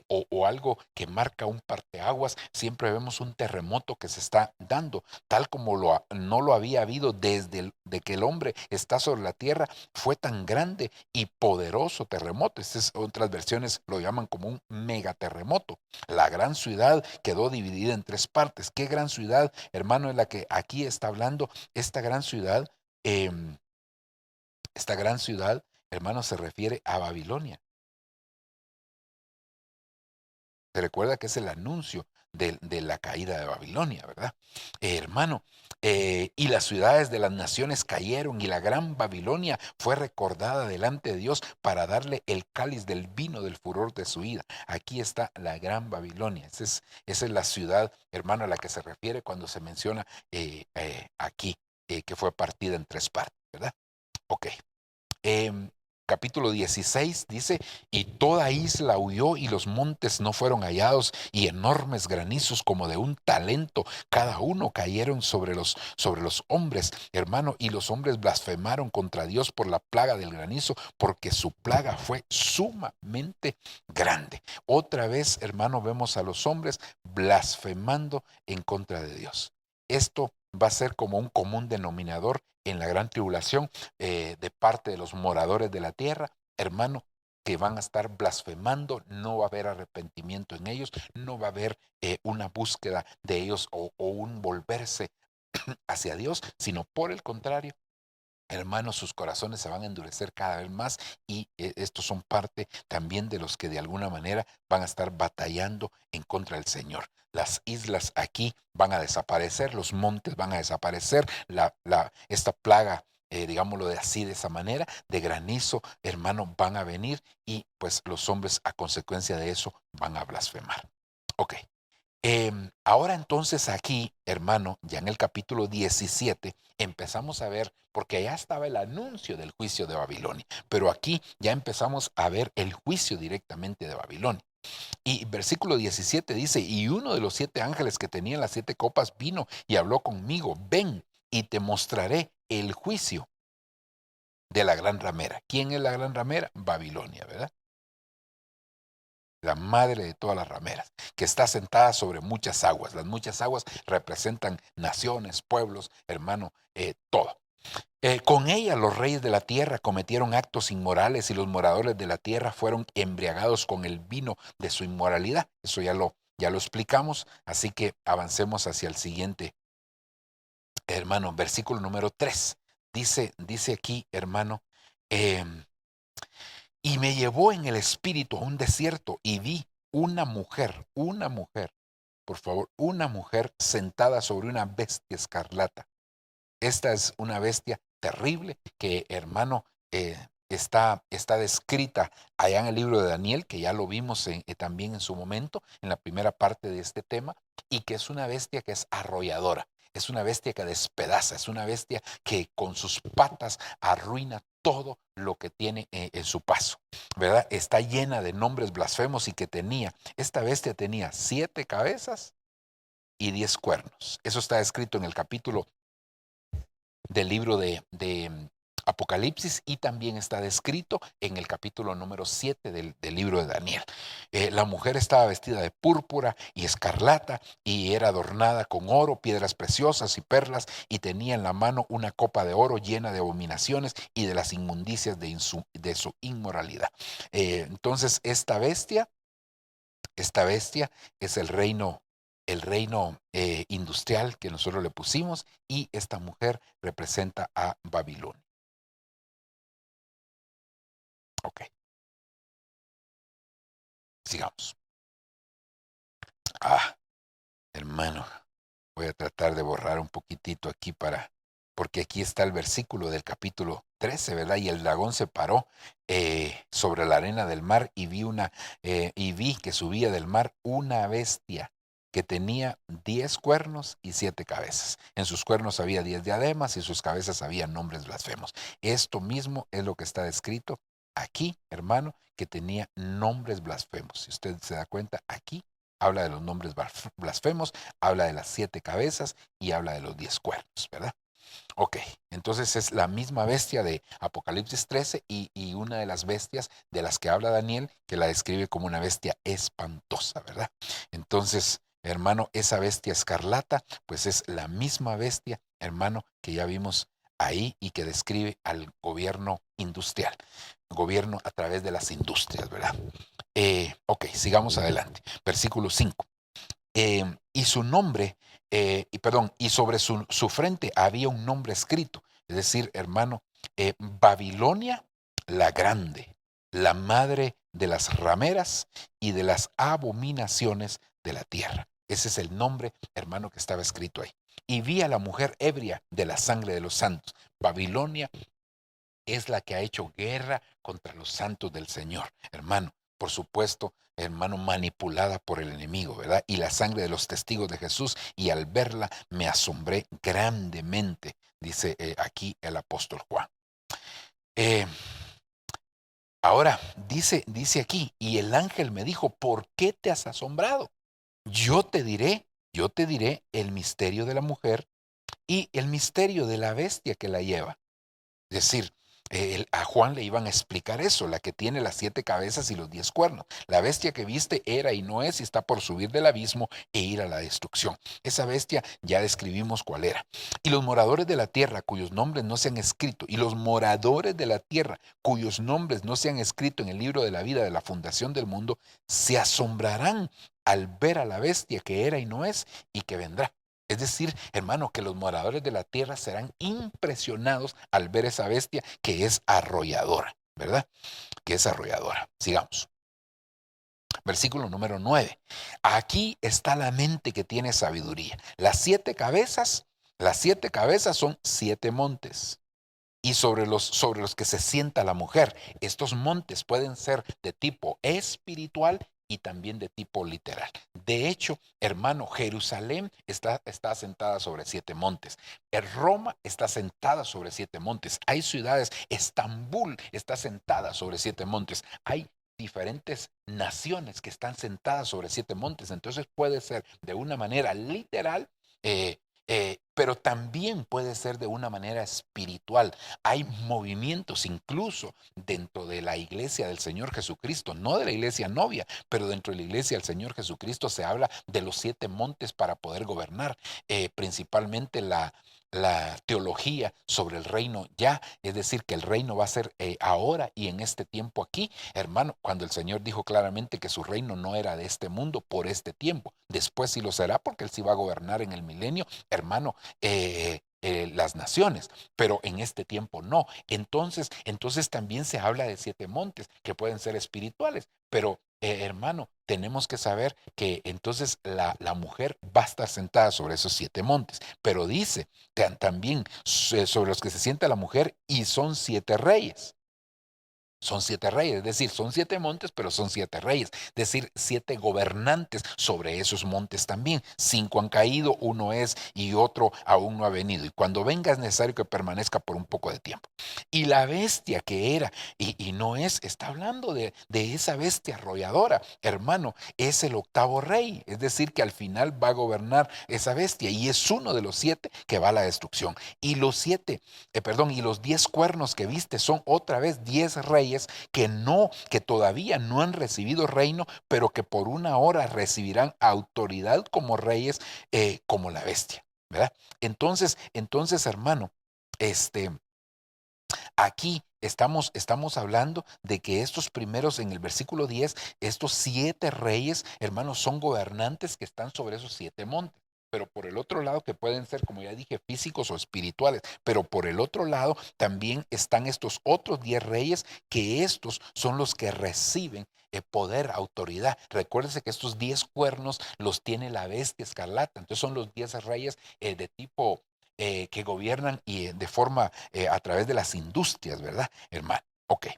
o algo que marca un parteaguas, siempre vemos un terremoto que se está dando, tal como no lo había habido de que el hombre está sobre la tierra. Fue tan grande y poderoso terremoto. Otras versiones lo llaman como un megaterremoto. La gran ciudad quedó dividida en 3 partes. ¿Qué gran ciudad, hermano, es la que aquí está hablando? Em, esta gran ciudad, hermano, se refiere a Babilonia. Se recuerda que es el anuncio de la caída de Babilonia, ¿verdad? Hermano, y las ciudades de las naciones cayeron y la gran Babilonia fue recordada delante de Dios para darle el cáliz del vino del furor de su ira. Aquí está la gran Babilonia. Esa es la ciudad, hermano, a la que se refiere cuando se menciona aquí, que fue partida en 3 partes, ¿verdad? Ok. capítulo 16 dice, y toda isla huyó y los montes no fueron hallados y enormes granizos como de un talento, cada uno cayeron sobre los hombres, hermano, y los hombres blasfemaron contra Dios por la plaga del granizo, porque su plaga fue sumamente grande. Otra vez, hermano, vemos a los hombres blasfemando en contra de Dios. Esto va a ser como un común denominador en la gran tribulación de parte de los moradores de la tierra, hermano, que van a estar blasfemando, no va a haber arrepentimiento en ellos, no va a haber una búsqueda de ellos o un volverse hacia Dios, sino por el contrario, hermanos, sus corazones se van a endurecer cada vez más y estos son parte también de los que de alguna manera van a estar batallando en contra del Señor. Las islas aquí van a desaparecer, los montes van a desaparecer, esta plaga, digámoslo de así, de esa manera, de granizo, hermano, van a venir y pues los hombres a consecuencia de eso van a blasfemar. Ok. Ahora entonces aquí, hermano, ya en el capítulo 17, empezamos a ver, porque allá estaba el anuncio del juicio de Babilonia, pero aquí ya empezamos a ver el juicio directamente de Babilonia. Y versículo 17 dice, y uno de los 7 ángeles que tenían las 7 copas vino y habló conmigo, ven y te mostraré el juicio de la gran ramera. ¿Quién es la gran ramera? Babilonia, ¿verdad? La madre de todas las rameras, que está sentada sobre muchas aguas. Las muchas aguas representan naciones, pueblos, hermano, todo. Con ella los reyes de la tierra cometieron actos inmorales y los moradores de la tierra fueron embriagados con el vino de su inmoralidad. Eso ya lo explicamos, así que avancemos hacia el siguiente, hermano, versículo número 3. Dice aquí, hermano, y me llevó en el espíritu a un desierto y vi una mujer, por favor, una mujer sentada sobre una bestia escarlata. Esta es una bestia terrible que, hermano, está descrita allá en el libro de Daniel, que ya lo vimos también en su momento, en la primera parte de este tema, y que es una bestia que es arrolladora. Es una bestia que despedaza, es una bestia que con sus patas arruina todo lo que tiene en su paso, ¿verdad? Está llena de nombres blasfemos y esta bestia tenía 7 cabezas y 10 cuernos. Eso está escrito en el capítulo del libro de Apocalipsis y también está descrito en el capítulo número 7 del libro de Daniel. La mujer estaba vestida de púrpura y escarlata y era adornada con oro, piedras preciosas y perlas y tenía en la mano una copa de oro llena de abominaciones y de las inmundicias de su inmoralidad. Entonces esta bestia es el reino industrial que nosotros le pusimos y esta mujer representa a Babilonia. Ok, sigamos. Hermano, voy a tratar de borrar un poquitito aquí porque aquí está el versículo del capítulo 13, ¿verdad? Y el dragón se paró sobre la arena del mar y vi que subía del mar una bestia que tenía 10 cuernos y 7 cabezas. En sus cuernos había 10 diademas y en sus cabezas había nombres blasfemos. Esto mismo es lo que está descrito aquí, hermano, que tenía nombres blasfemos. Si usted se da cuenta, aquí habla de los nombres blasfemos, habla de las 7 cabezas y habla de los 10 cuernos, ¿verdad? Ok, entonces es la misma bestia de Apocalipsis 13 y una de las bestias de las que habla Daniel, que la describe como una bestia espantosa, ¿verdad? Entonces, hermano, esa bestia escarlata, pues es la misma bestia, hermano, que ya vimos ahí y que describe al gobierno industrial, gobierno a través de las industrias, ¿verdad? Ok, sigamos adelante. Versículo 5. Y su nombre, y sobre su frente había un nombre escrito, es decir, hermano, Babilonia la grande, la madre de las rameras y de las abominaciones de la tierra. Ese es el nombre, hermano, que estaba escrito ahí. Y vi a la mujer ebria de la sangre de los santos. Babilonia es la que ha hecho guerra contra los santos del Señor, hermano. Por supuesto, hermano, manipulada por el enemigo, ¿verdad? Y la sangre de los testigos de Jesús, y al verla me asombré grandemente, dice aquí el apóstol Juan. Eh, Ahora, dice aquí, y el ángel me dijo, ¿por qué te has asombrado? Yo te diré, yo te diré el misterio de la mujer y el misterio de la bestia que la lleva. Es decir, a Juan le iban a explicar eso, la que tiene las 7 cabezas y los 10 cuernos. La bestia que viste era y no es y está por subir del abismo e ir a la destrucción. Esa bestia ya describimos cuál era. Y los moradores de la tierra cuyos nombres no se han escrito, y los moradores de la tierra cuyos nombres no se han escrito en el libro de la vida de la fundación del mundo, se asombrarán al ver a la bestia que era y no es y que vendrá. Es decir, hermano, que los moradores de la tierra serán impresionados al ver esa bestia que es arrolladora, ¿verdad? Que es arrolladora. Sigamos. Versículo número 9. Aquí está la mente que tiene sabiduría. Las siete cabezas son 7 montes. Y sobre los que se sienta la mujer. Estos montes pueden ser de tipo espiritual y también de tipo literal. De hecho, hermano, Jerusalén está asentada sobre 7 montes. Roma está sentada sobre 7 montes. Hay ciudades, Estambul está sentada sobre 7 montes. Hay diferentes naciones que están sentadas sobre 7 montes. Entonces puede ser de una manera literal, pero también puede ser de una manera espiritual. Hay movimientos incluso dentro de la iglesia del Señor Jesucristo, no de la iglesia novia, pero dentro de la iglesia del Señor Jesucristo se habla de los 7 montes para poder gobernar, principalmente la teología sobre el reino ya, es decir, que el reino va a ser ahora y en este tiempo aquí, hermano, cuando el Señor dijo claramente que su reino no era de este mundo por este tiempo, después sí lo será porque Él sí va a gobernar en el milenio, hermano, las naciones, pero en este tiempo no. Entonces también se habla de 7 montes que pueden ser espirituales, pero hermano, tenemos que saber que entonces la mujer va a estar sentada sobre esos 7 montes, pero dice también sobre los que se sienta la mujer y son 7 reyes. Son 7 reyes, es decir, son 7 montes, pero son 7 reyes, es decir, 7 gobernantes sobre esos montes también. 5 han caído, uno es y otro aún no ha venido. Y cuando venga es necesario que permanezca por un poco de tiempo. Y la bestia que era y no es, está hablando de esa bestia arrolladora, hermano, es el 8º rey, es decir, que al final va a gobernar esa bestia y es uno de los 7 que va a la destrucción. Y los 10 cuernos que viste son otra vez 10 reyes que todavía no han recibido reino, pero que por una hora recibirán autoridad como reyes, como la bestia, ¿verdad? Entonces, hermano, este, aquí estamos hablando de que estos primeros, en el versículo 10, estos 7 reyes, hermanos, son gobernantes que están sobre esos 7 montes. Pero por el otro lado, que pueden ser, como ya dije, físicos o espirituales, pero por el otro lado también están estos otros 10 reyes, que estos son los que reciben poder, autoridad. Recuérdese que estos 10 cuernos los tiene la bestia escarlata, entonces son los 10 reyes de tipo que gobiernan y de forma a través de las industrias, ¿verdad, hermano? Ok.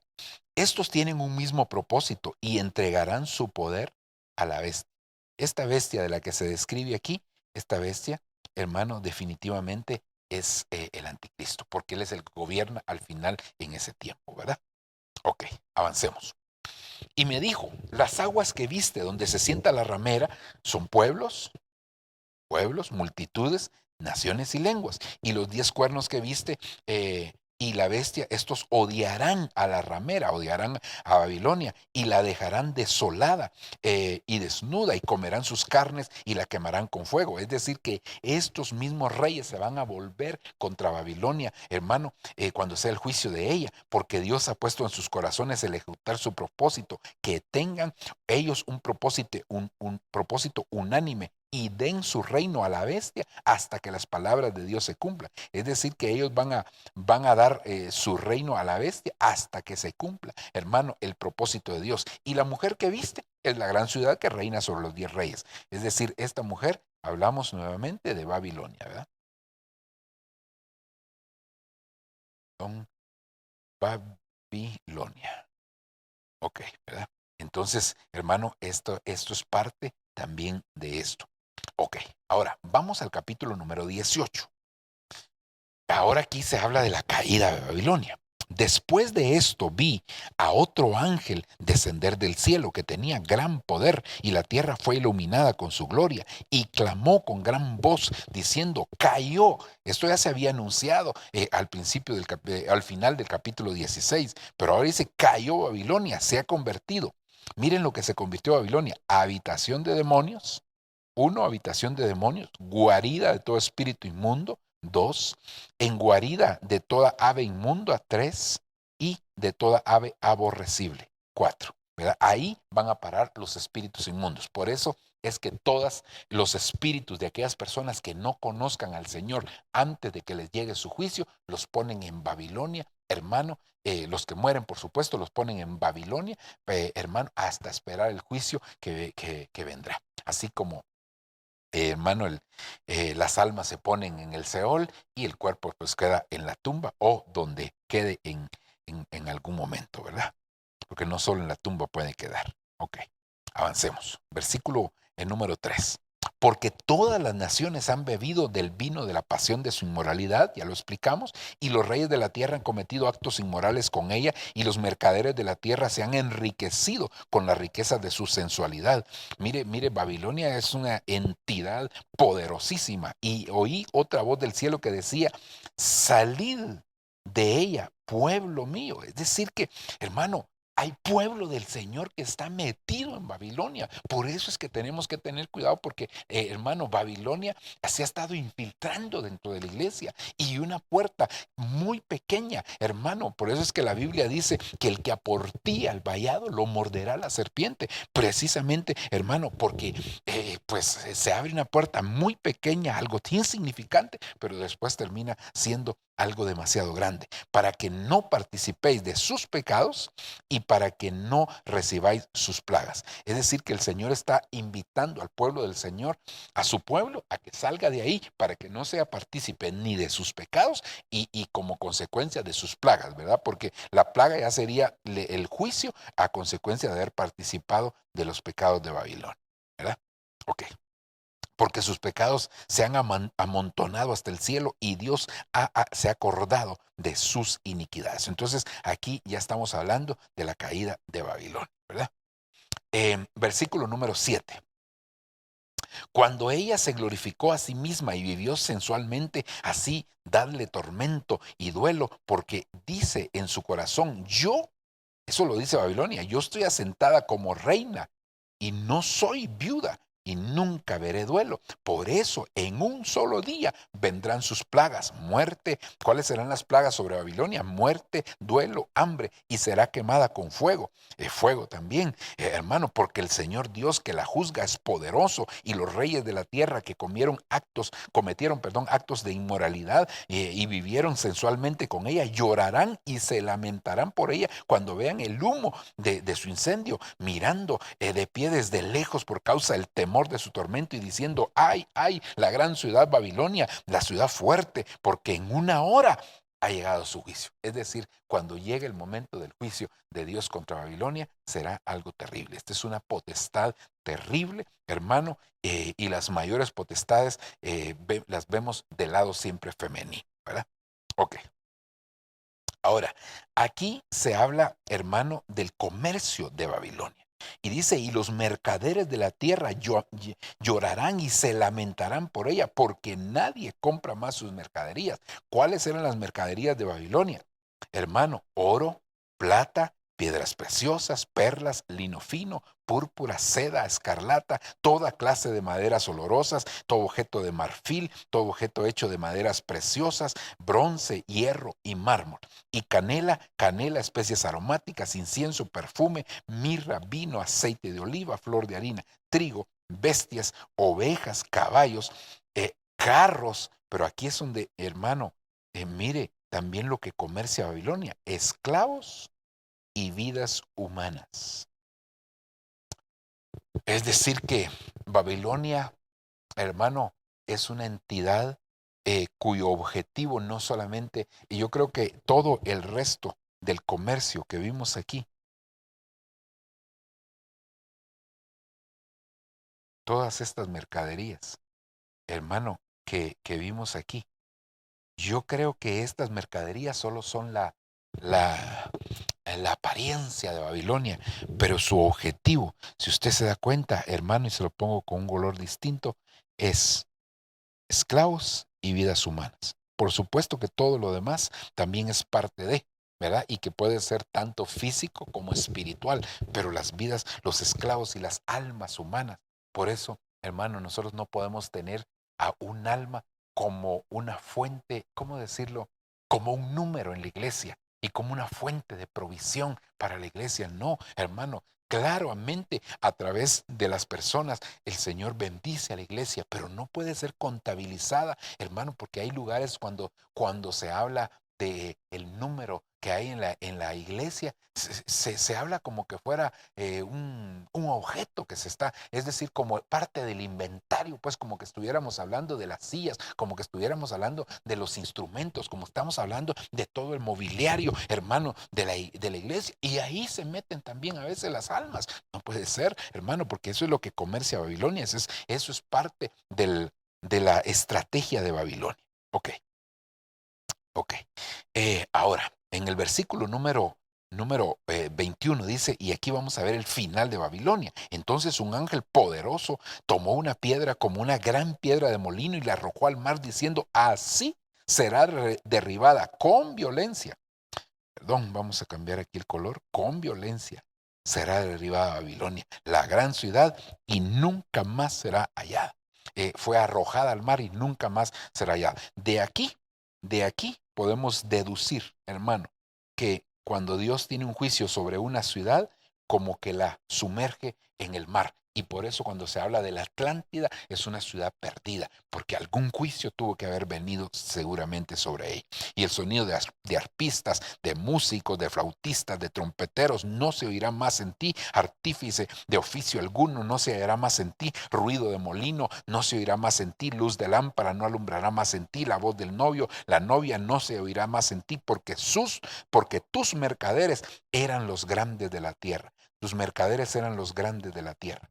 Estos tienen un mismo propósito y entregarán su poder a la bestia. Esta bestia de la que se describe aquí, esta bestia, hermano, definitivamente es el anticristo, porque él es el que gobierna al final en ese tiempo, ¿verdad? Ok, avancemos. Y me dijo, las aguas que viste donde se sienta la ramera son pueblos, multitudes, naciones y lenguas. Y los 10 cuernos que viste y la bestia, estos odiarán a la ramera, odiarán a Babilonia y la dejarán desolada y desnuda y comerán sus carnes y la quemarán con fuego. Es decir, que estos mismos reyes se van a volver contra Babilonia, hermano, cuando sea el juicio de ella, porque Dios ha puesto en sus corazones el ejecutar su propósito, que tengan ellos un propósito unánime y den su reino a la bestia hasta que las palabras de Dios se cumplan. Es decir, que ellos van a dar su reino a la bestia hasta que se cumpla, hermano, el propósito de Dios. Y la mujer que viste es la gran ciudad que reina sobre los 10 reyes. Es decir, esta mujer, hablamos nuevamente de Babilonia, ¿verdad? Son Babilonia. Ok, ¿verdad? Entonces, hermano, esto es parte también de esto. Ok, ahora vamos al capítulo número 18. Ahora aquí se habla de la caída de Babilonia. Después de esto vi a otro ángel descender del cielo que tenía gran poder y la tierra fue iluminada con su gloria y clamó con gran voz diciendo, cayó. Esto ya se había anunciado al principio al final del capítulo 16, pero ahora dice, cayó Babilonia, se ha convertido. Miren lo que se convirtió Babilonia, habitación de demonios. Uno, habitación de demonios, guarida de todo espíritu inmundo. Dos, en guarida de toda ave inmunda. Tres, y de toda ave aborrecible. Cuatro, ¿verdad? Ahí van a parar los espíritus inmundos. Por eso es que todos los espíritus de aquellas personas que no conozcan al Señor antes de que les llegue su juicio, los ponen en Babilonia, hermano. Los que mueren, por supuesto, los ponen en Babilonia, hermano, hasta esperar el juicio que vendrá. Así como hermano, las almas se ponen en el Seol y el cuerpo pues queda en la tumba o donde quede en algún momento, ¿verdad? Porque no solo en la tumba puede quedar. Ok, avancemos. Versículo número 3. Porque todas las naciones han bebido del vino de la pasión de su inmoralidad, ya lo explicamos, y los reyes de la tierra han cometido actos inmorales con ella, y los mercaderes de la tierra se han enriquecido con las riquezas de su sensualidad. Mire, mire, Babilonia es una entidad poderosísima, y oí otra voz del cielo que decía, salid de ella, pueblo mío. Es decir que, hermano, hay pueblo del Señor que está metido en Babilonia. Por eso es que tenemos que tener cuidado porque, hermano, Babilonia se ha estado infiltrando dentro de la iglesia y una puerta muy pequeña, hermano. Por eso es que la Biblia dice que el que aportía al vallado lo morderá la serpiente. Precisamente, hermano, porque pues se abre una puerta muy pequeña, algo insignificante, pero después termina siendo algo demasiado grande, para que no participéis de sus pecados y para que no recibáis sus plagas. Es decir, que el Señor está invitando al pueblo del Señor, a su pueblo, a que salga de ahí para que no sea partícipe ni de sus pecados y como consecuencia de sus plagas, ¿verdad? Porque la plaga ya sería el juicio a consecuencia de haber participado de los pecados de Babilonia, ¿verdad? Ok. Porque sus pecados se han amontonado hasta el cielo y Dios se ha acordado de sus iniquidades. Entonces aquí ya estamos hablando de la caída de Babilonia, ¿verdad? Versículo número 7. Cuando ella se glorificó a sí misma y vivió sensualmente, así dadle tormento y duelo, porque dice en su corazón, yo, eso lo dice Babilonia, yo estoy asentada como reina y no soy viuda y nunca veré duelo. Por eso en un solo día vendrán sus plagas, muerte. ¿Cuáles serán las plagas sobre Babilonia? Muerte, duelo, hambre, y será quemada con fuego. Fuego también, hermano, porque el Señor Dios que la juzga es poderoso y los reyes de la tierra que cometieron, actos de inmoralidad y vivieron sensualmente con ella, llorarán y se lamentarán por ella cuando vean el humo de su incendio, mirando de pie desde lejos por causa del temor de su tormento y diciendo, ay, ay, la gran ciudad Babilonia, la ciudad fuerte, porque en una hora ha llegado su juicio. Es decir, cuando llegue el momento del juicio de Dios contra Babilonia, será algo terrible. Esta es una potestad terrible, hermano, y las mayores potestades las vemos del lado siempre femenino, ¿verdad? Ok. Ahora, aquí se habla, hermano, del comercio de Babilonia. Y dice, y los mercaderes de la tierra llorarán y se lamentarán por ella, porque nadie compra más sus mercaderías. ¿Cuáles eran las mercaderías de Babilonia? Hermano, oro, plata, piedras preciosas, perlas, lino fino, púrpura, seda, escarlata, toda clase de maderas olorosas, todo objeto de marfil, todo objeto hecho de maderas preciosas, bronce, hierro y mármol. Y canela, canela, especias aromáticas, incienso, perfume, mirra, vino, aceite de oliva, flor de harina, trigo, bestias, ovejas, caballos, carros. Pero aquí es donde, hermano, mire, también lo que comercia Babilonia, esclavos y vidas humanas. Es decir que Babilonia, hermano, es una entidad cuyo objetivo no solamente, y yo creo que todo el resto del comercio que vimos aquí, todas estas mercaderías, hermano, que vimos aquí, yo creo que estas mercaderías solo son la apariencia de Babilonia, pero su objetivo, si usted se da cuenta, hermano, y se lo pongo con un color distinto, es esclavos y vidas humanas. Por supuesto que todo lo demás también es parte de, ¿verdad? Y que puede ser tanto físico como espiritual, pero las vidas, los esclavos y las almas humanas. Por eso, hermano, nosotros no podemos tener a un alma como una fuente, ¿cómo decirlo? Como un número en la iglesia y como una fuente de provisión para la iglesia. No, hermano, claramente a través de las personas el Señor bendice a la iglesia, pero no puede ser contabilizada, hermano, porque hay lugares cuando se habla de el número que hay en la iglesia, se habla como que fuera un objeto que se está, es decir, como parte del inventario, pues como que estuviéramos hablando de las sillas, como que estuviéramos hablando de los instrumentos, como estamos hablando de todo el mobiliario, hermano, de la iglesia. Y ahí se meten también a veces las almas. No puede ser, hermano, porque eso es lo que comercia Babilonia, eso es parte de la estrategia de Babilonia. Ok, ok. Ahora, en el versículo número 21 dice, y aquí vamos a ver el final de Babilonia. Entonces un ángel poderoso tomó una piedra como una gran piedra de molino y la arrojó al mar diciendo, así será derribada con violencia. Perdón, vamos a cambiar aquí el color, con violencia será derribada Babilonia, la gran ciudad, y nunca más será hallada. Fue arrojada al mar y nunca más será hallada. De aquí podemos deducir, hermano, que cuando Dios tiene un juicio sobre una ciudad, como que la sumerge en el mar. Y por eso cuando se habla de la Atlántida es una ciudad perdida, porque algún juicio tuvo que haber venido seguramente sobre ella. Y el sonido de arpistas, de músicos, de flautistas, de trompeteros no se oirá más en ti, artífice de oficio alguno no se oirá más en ti, ruido de molino no se oirá más en ti, luz de lámpara no alumbrará más en ti, la voz del novio, la novia no se oirá más en ti, porque tus mercaderes eran los grandes de la tierra. Tus mercaderes eran los grandes de la tierra.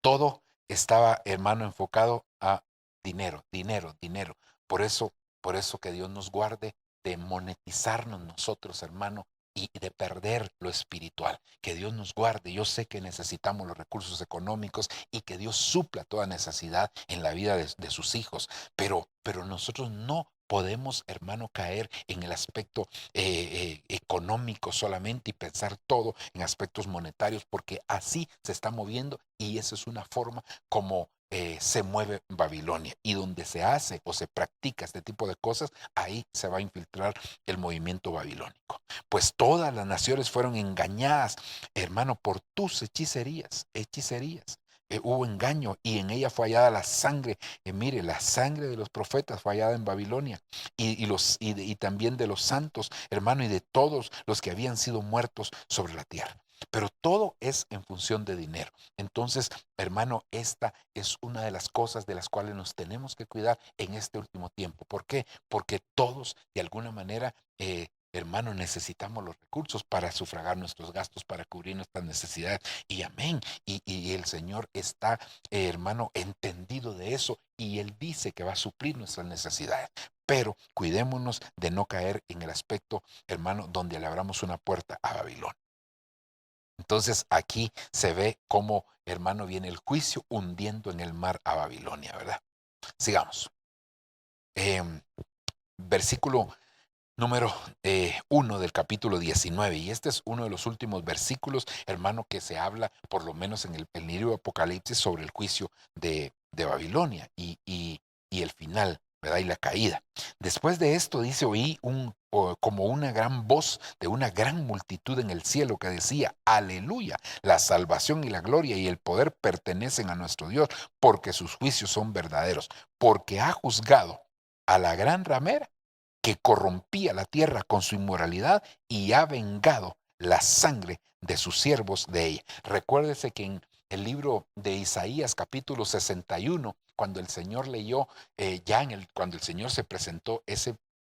Todo estaba, hermano, enfocado a dinero, dinero, dinero. Por eso, por eso que Dios nos guarde de monetizarnos nosotros, hermano, y de perder lo espiritual. Que Dios nos guarde. Yo sé que necesitamos los recursos económicos y que Dios supla toda necesidad en la vida de sus hijos, pero nosotros no podemos, hermano, caer en el aspecto económico solamente y pensar todo en aspectos monetarios, porque así se está moviendo y esa es una forma como se mueve Babilonia. Y donde se hace o se practica este tipo de cosas, ahí se va a infiltrar el movimiento babilónico. Pues todas las naciones fueron engañadas, hermano, por tus hechicerías, hechicerías. Hubo engaño y en ella fue hallada la sangre. Mire, la sangre de los profetas fue hallada en Babilonia y también de los santos, hermano, y de todos los que habían sido muertos sobre la tierra. Pero todo es en función de dinero. Entonces, hermano, esta es una de las cosas de las cuales nos tenemos que cuidar en este último tiempo. ¿Por qué? Porque todos, de alguna manera, hermano, necesitamos los recursos para sufragar nuestros gastos, para cubrir nuestras necesidades. Y amén. Y el Señor está, hermano, entendido de eso. Y Él dice que va a suplir nuestras necesidades. Pero cuidémonos de no caer en el aspecto, hermano, donde le abramos una puerta a Babilonia. Entonces aquí se ve cómo, hermano, viene el juicio hundiendo en el mar a Babilonia, ¿verdad? Sigamos. Em, Versículo número 1 del capítulo 19. Y este es uno de los últimos versículos, hermano, que se habla, por lo menos en el libro de Apocalipsis, sobre el juicio de Babilonia y el final, ¿verdad? Y la caída. Después de esto, dice, oí como una gran voz de una gran multitud en el cielo que decía, aleluya, la salvación y la gloria y el poder pertenecen a nuestro Dios, porque sus juicios son verdaderos, porque ha juzgado a la gran ramera que corrompía la tierra con su inmoralidad y ha vengado la sangre de sus siervos de ella. Recuérdese que en el libro de Isaías capítulo 61, cuando el Señor leyó, cuando el Señor se presentó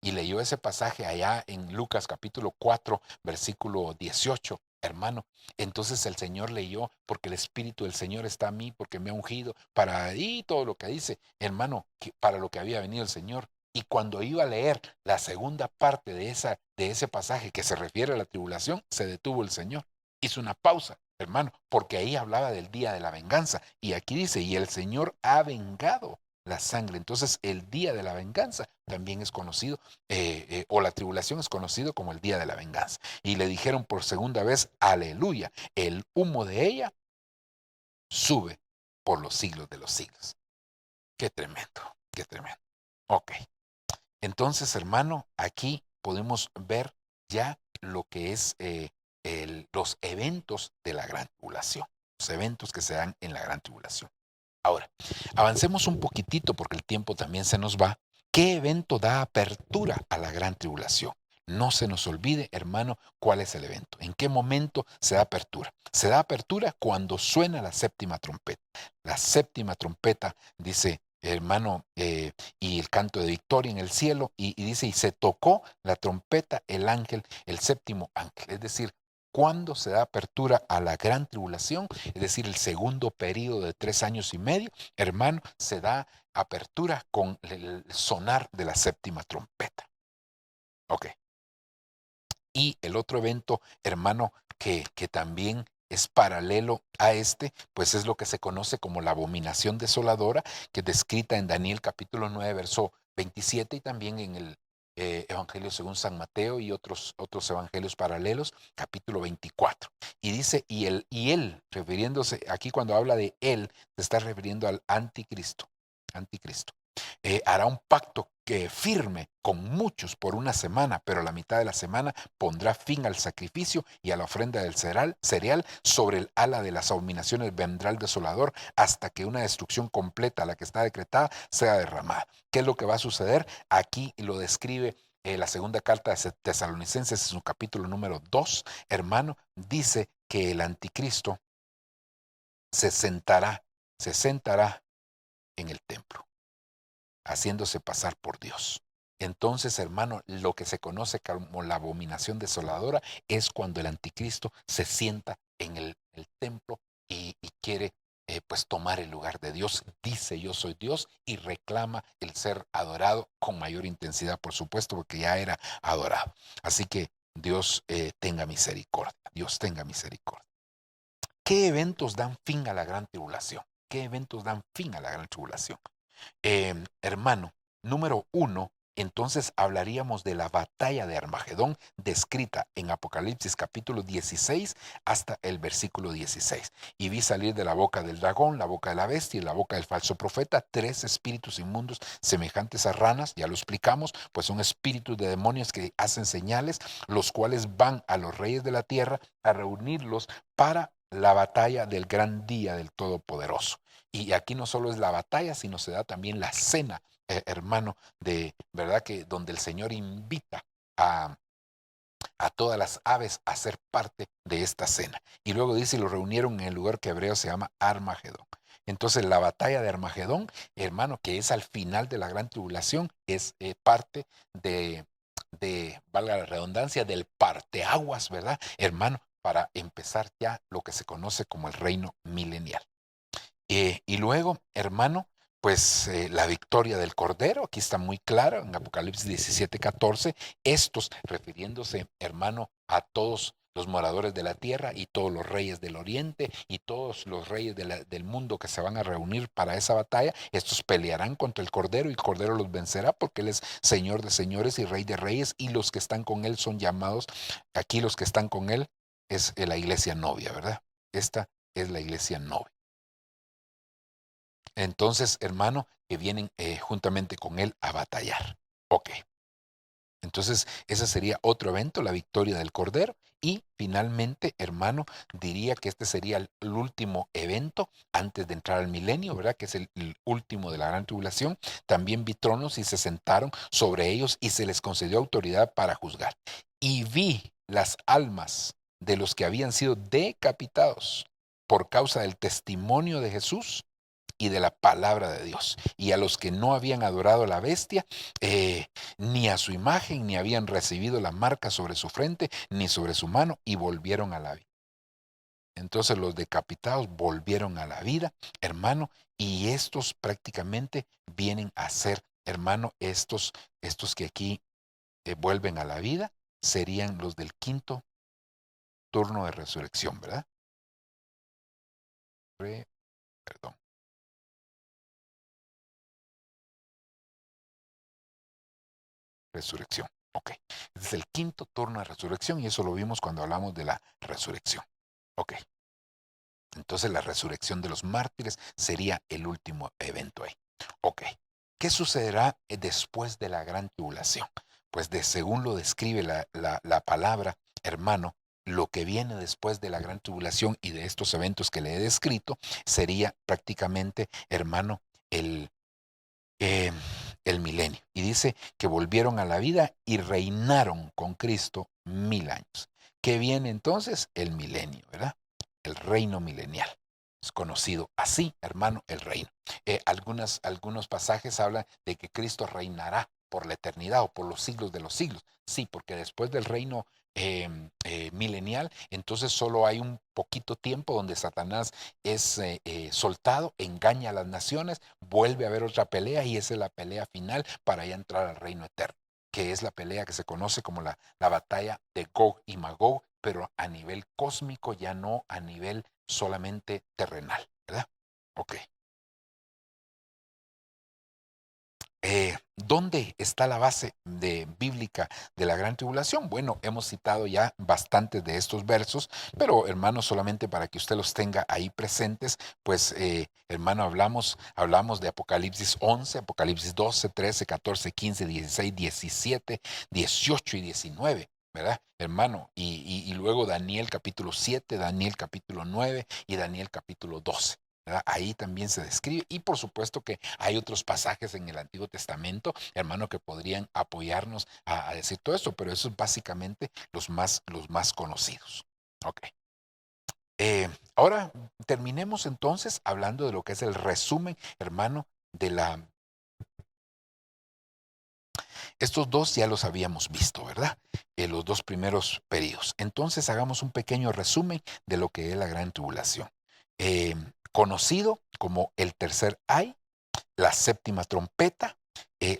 y leyó ese pasaje allá en Lucas capítulo 4, versículo 18, hermano, entonces el Señor leyó, porque el Espíritu del Señor está a mí, porque me ha ungido para, y todo lo que dice, hermano, para lo que había venido el Señor. Y cuando iba a leer la segunda parte de ese pasaje que se refiere a la tribulación, se detuvo el Señor. Hizo una pausa, hermano, porque ahí hablaba del día de la venganza. Y aquí dice, y el Señor ha vengado la sangre. Entonces el día de la venganza también es conocido, o la tribulación es conocido como el día de la venganza. Y le dijeron por segunda vez, aleluya, el humo de ella sube por los siglos de los siglos. Qué tremendo, qué tremendo. Ok. Entonces, hermano, aquí podemos ver ya lo que es los eventos de la gran tribulación, los eventos que se dan en la gran tribulación. Ahora, avancemos un poquitito porque el tiempo también se nos va. ¿Qué evento da apertura a la gran tribulación? No se nos olvide, hermano, cuál es el evento. ¿En qué momento se da apertura? Se da apertura cuando suena la séptima trompeta. La séptima trompeta, dice hermano, y el canto de victoria en el cielo, y dice, y se tocó la trompeta el ángel, el séptimo ángel. Es decir, cuando se da apertura a la gran tribulación, es decir, el segundo periodo de 3 años y medio, hermano, se da apertura con el sonar de la séptima trompeta. Ok. Y el otro evento, hermano, que también es paralelo a este, pues es lo que se conoce como la abominación desoladora, que es descrita en Daniel capítulo 9, verso 27, y también en el Evangelio según San Mateo y otros evangelios paralelos, capítulo 24. Y dice, y él, refiriéndose, aquí cuando habla de él, se está refiriendo al anticristo, anticristo. Hará un pacto que firme con muchos por una semana, pero a la mitad de la semana pondrá fin al sacrificio y a la ofrenda del cereal. Sobre el ala de las abominaciones vendrá el desolador hasta que una destrucción completa, la que está decretada, sea derramada. ¿Qué es lo que va a suceder? Aquí lo describe la segunda carta de Tesalonicenses en su capítulo número 2, hermano, dice que el anticristo se sentará en el templo, haciéndose pasar por Dios. Entonces, hermano, lo que se conoce como la abominación desoladora es cuando el anticristo se sienta en el templo y quiere pues tomar el lugar de Dios. Dice yo soy Dios y reclama el ser adorado con mayor intensidad, por supuesto, porque ya era adorado. Así que Dios tenga misericordia. Dios tenga misericordia. ¿Qué eventos dan fin a la gran tribulación? ¿Qué eventos dan fin a la gran tribulación? Hermano, número 1, entonces hablaríamos de la batalla de Armagedón descrita en Apocalipsis capítulo 16 hasta el versículo 16. Y vi salir de la boca del dragón, la boca de la bestia y la boca del falso profeta 3 espíritus inmundos semejantes a ranas, ya lo explicamos, pues son espíritus de demonios que hacen señales, los cuales van a los reyes de la tierra a reunirlos para la batalla del gran día del Todopoderoso. Y aquí no solo es la batalla, sino se da también la cena, hermano, de verdad que donde el Señor invita a todas las aves a ser parte de esta cena. Y luego dice, y lo reunieron en el lugar que hebreo se llama Armagedón. Entonces la batalla de Armagedón, hermano, que es al final de la gran tribulación, es parte valga la redundancia, del parteaguas, ¿verdad? Hermano, para empezar ya lo que se conoce como el reino milenial. Y luego, hermano, pues la victoria del Cordero, aquí está muy claro en Apocalipsis 17:14, estos refiriéndose, hermano, a todos los moradores de la tierra y todos los reyes del oriente y todos los reyes del mundo que se van a reunir para esa batalla, estos pelearán contra el Cordero y el Cordero los vencerá porque Él es Señor de señores y Rey de reyes y los que están con Él son llamados, aquí los que están con Él es la iglesia novia, ¿verdad? Esta es la iglesia novia. Entonces, hermano, que vienen juntamente con él a batallar. Ok. Entonces, ese sería otro evento, la victoria del Cordero. Y finalmente, hermano, diría que este sería el último evento antes de entrar al milenio, ¿verdad? Que es el último de la gran tribulación. También vi tronos y se sentaron sobre ellos y se les concedió autoridad para juzgar. Y vi las almas de los que habían sido decapitados por causa del testimonio de Jesús y de la palabra de Dios. Y a los que no habían adorado a la bestia, ni a su imagen, ni habían recibido la marca sobre su frente, ni sobre su mano, y volvieron a la vida. Entonces los decapitados volvieron a la vida, hermano, y estos prácticamente vienen a ser hermano, estos que aquí vuelven a la vida serían los del quinto turno de resurrección, ¿verdad? Perdón. Resurrección. Ok. Este es el quinto turno de resurrección y eso lo vimos cuando hablamos de la resurrección. Ok. Entonces la resurrección de los mártires sería el último evento ahí. Ok. ¿Qué sucederá después de la gran tribulación? Pues según lo describe la palabra, hermano, lo que viene después de la gran tribulación y de estos eventos que le he descrito sería prácticamente, hermano, eh, el milenio. Y dice que volvieron a la vida y reinaron con Cristo 1000 años. ¿Qué viene entonces? El milenio, ¿verdad? El reino milenial. Es conocido así, hermano, el reino. Algunos pasajes hablan de que Cristo reinará por la eternidad o por los siglos de los siglos. Sí, porque después del reino milenial, entonces solo hay un poquito tiempo donde Satanás es soltado, engaña a las naciones, vuelve a haber otra pelea y esa es la pelea final para ya entrar al reino eterno, que es la pelea que se conoce como la batalla de Gog y Magog, pero a nivel cósmico, ya no a nivel solamente terrenal, ¿verdad? Ok. ¿Dónde está la base bíblica de la gran tribulación? Bueno, hemos citado ya bastantes de estos versos, pero hermano, solamente para que usted los tenga ahí presentes, pues hermano, hablamos de Apocalipsis 11, Apocalipsis 12, 13, 14, 15, 16, 17, 18 y 19. ¿Verdad, hermano? Y luego Daniel capítulo 7, Daniel capítulo 9 y Daniel capítulo 12. ¿Verdad? Ahí también se describe y por supuesto que hay otros pasajes en el Antiguo Testamento, hermano, que podrían apoyarnos a decir todo esto, pero eso es básicamente los más conocidos. Ok. Ahora terminemos entonces hablando de lo que es el resumen, hermano, de estos dos ya los habíamos visto, ¿verdad? Los dos primeros periodos. Entonces hagamos un pequeño resumen de lo que es la gran tribulación. Eh, Conocido como el tercer ay, la séptima trompeta,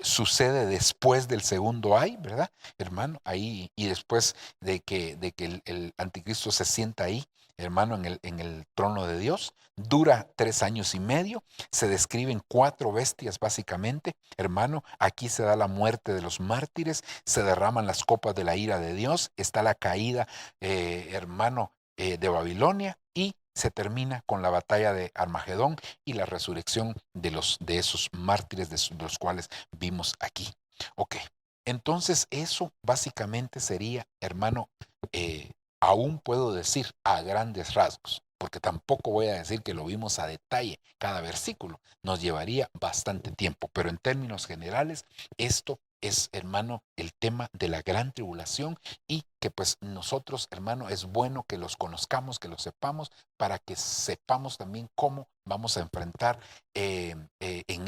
sucede después del segundo ay, ¿verdad, hermano? Ahí, y después de que el anticristo se sienta ahí, hermano, en el trono de Dios, dura 3 años y medio, se describen 4 bestias básicamente, hermano, aquí se da la muerte de los mártires, se derraman las copas de la ira de Dios, está la caída, hermano, de Babilonia y se termina con la batalla de Armagedón y la resurrección de esos mártires de los cuales vimos aquí. Ok, entonces eso básicamente sería, hermano, aún puedo decir a grandes rasgos, porque tampoco voy a decir que lo vimos a detalle cada versículo, nos llevaría bastante tiempo, pero en términos generales, esto es, hermano, el tema de la gran tribulación y que pues nosotros, hermano, es bueno que los conozcamos, que los sepamos, para que sepamos también cómo vamos a enfrentar en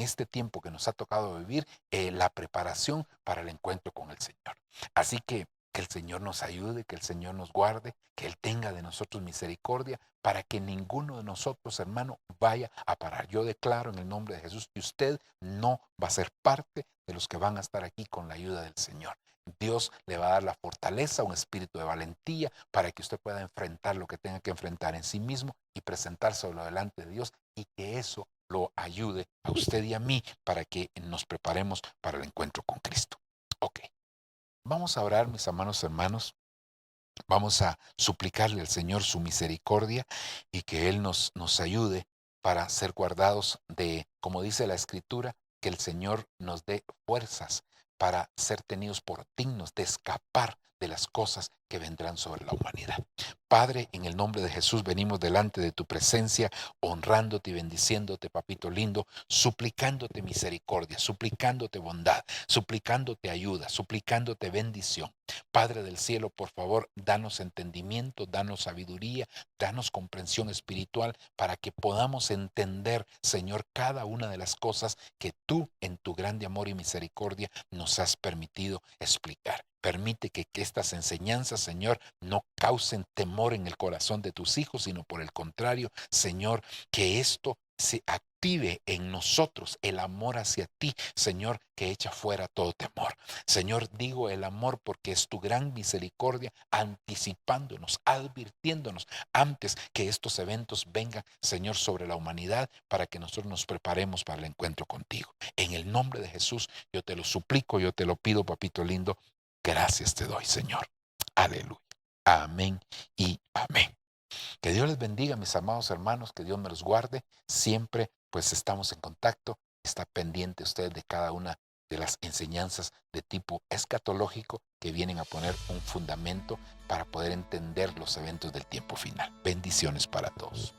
este tiempo que nos ha tocado vivir la preparación para el encuentro con el Señor. Así que el Señor nos ayude, que el Señor nos guarde, que Él tenga de nosotros misericordia, para que ninguno de nosotros, hermano, vaya a parar. Yo declaro en el nombre de Jesús que usted no va a ser parte de los que van a estar aquí con la ayuda del Señor. Dios le va a dar la fortaleza, un espíritu de valentía para que usted pueda enfrentar lo que tenga que enfrentar en sí mismo y presentárselo delante de Dios y que eso lo ayude a usted y a mí para que nos preparemos para el encuentro con Cristo. Ok, vamos a orar, mis hermanos. Vamos a suplicarle al Señor su misericordia y que Él nos ayude para ser guardados de, como dice la Escritura, que el Señor nos dé fuerzas para ser tenidos por dignos de escapar de las cosas que vendrán sobre la humanidad. Padre, en el nombre de Jesús venimos delante de tu presencia, honrándote y bendiciéndote, papito lindo, suplicándote misericordia, suplicándote bondad, suplicándote ayuda, suplicándote bendición. Padre del cielo, por favor, danos entendimiento, danos sabiduría, danos comprensión espiritual para que podamos entender, Señor, cada una de las cosas que tú en tu grande amor y misericordia nos has permitido explicar. Permite que estas enseñanzas, Señor, no causen temor en el corazón de tus hijos, sino por el contrario, Señor, que esto se active en nosotros el amor hacia ti, Señor, que echa fuera todo temor. Señor, digo el amor porque es tu gran misericordia anticipándonos, advirtiéndonos antes que estos eventos vengan, Señor, sobre la humanidad para que nosotros nos preparemos para el encuentro contigo. En el nombre de Jesús, yo te lo suplico, yo te lo pido, papito lindo. Gracias te doy, Señor. Aleluya. Amén y amén. Que Dios les bendiga, mis amados hermanos, que Dios me los guarde. Siempre pues estamos en contacto. Está pendiente usted de cada una de las enseñanzas de tipo escatológico que vienen a poner un fundamento para poder entender los eventos del tiempo final. Bendiciones para todos.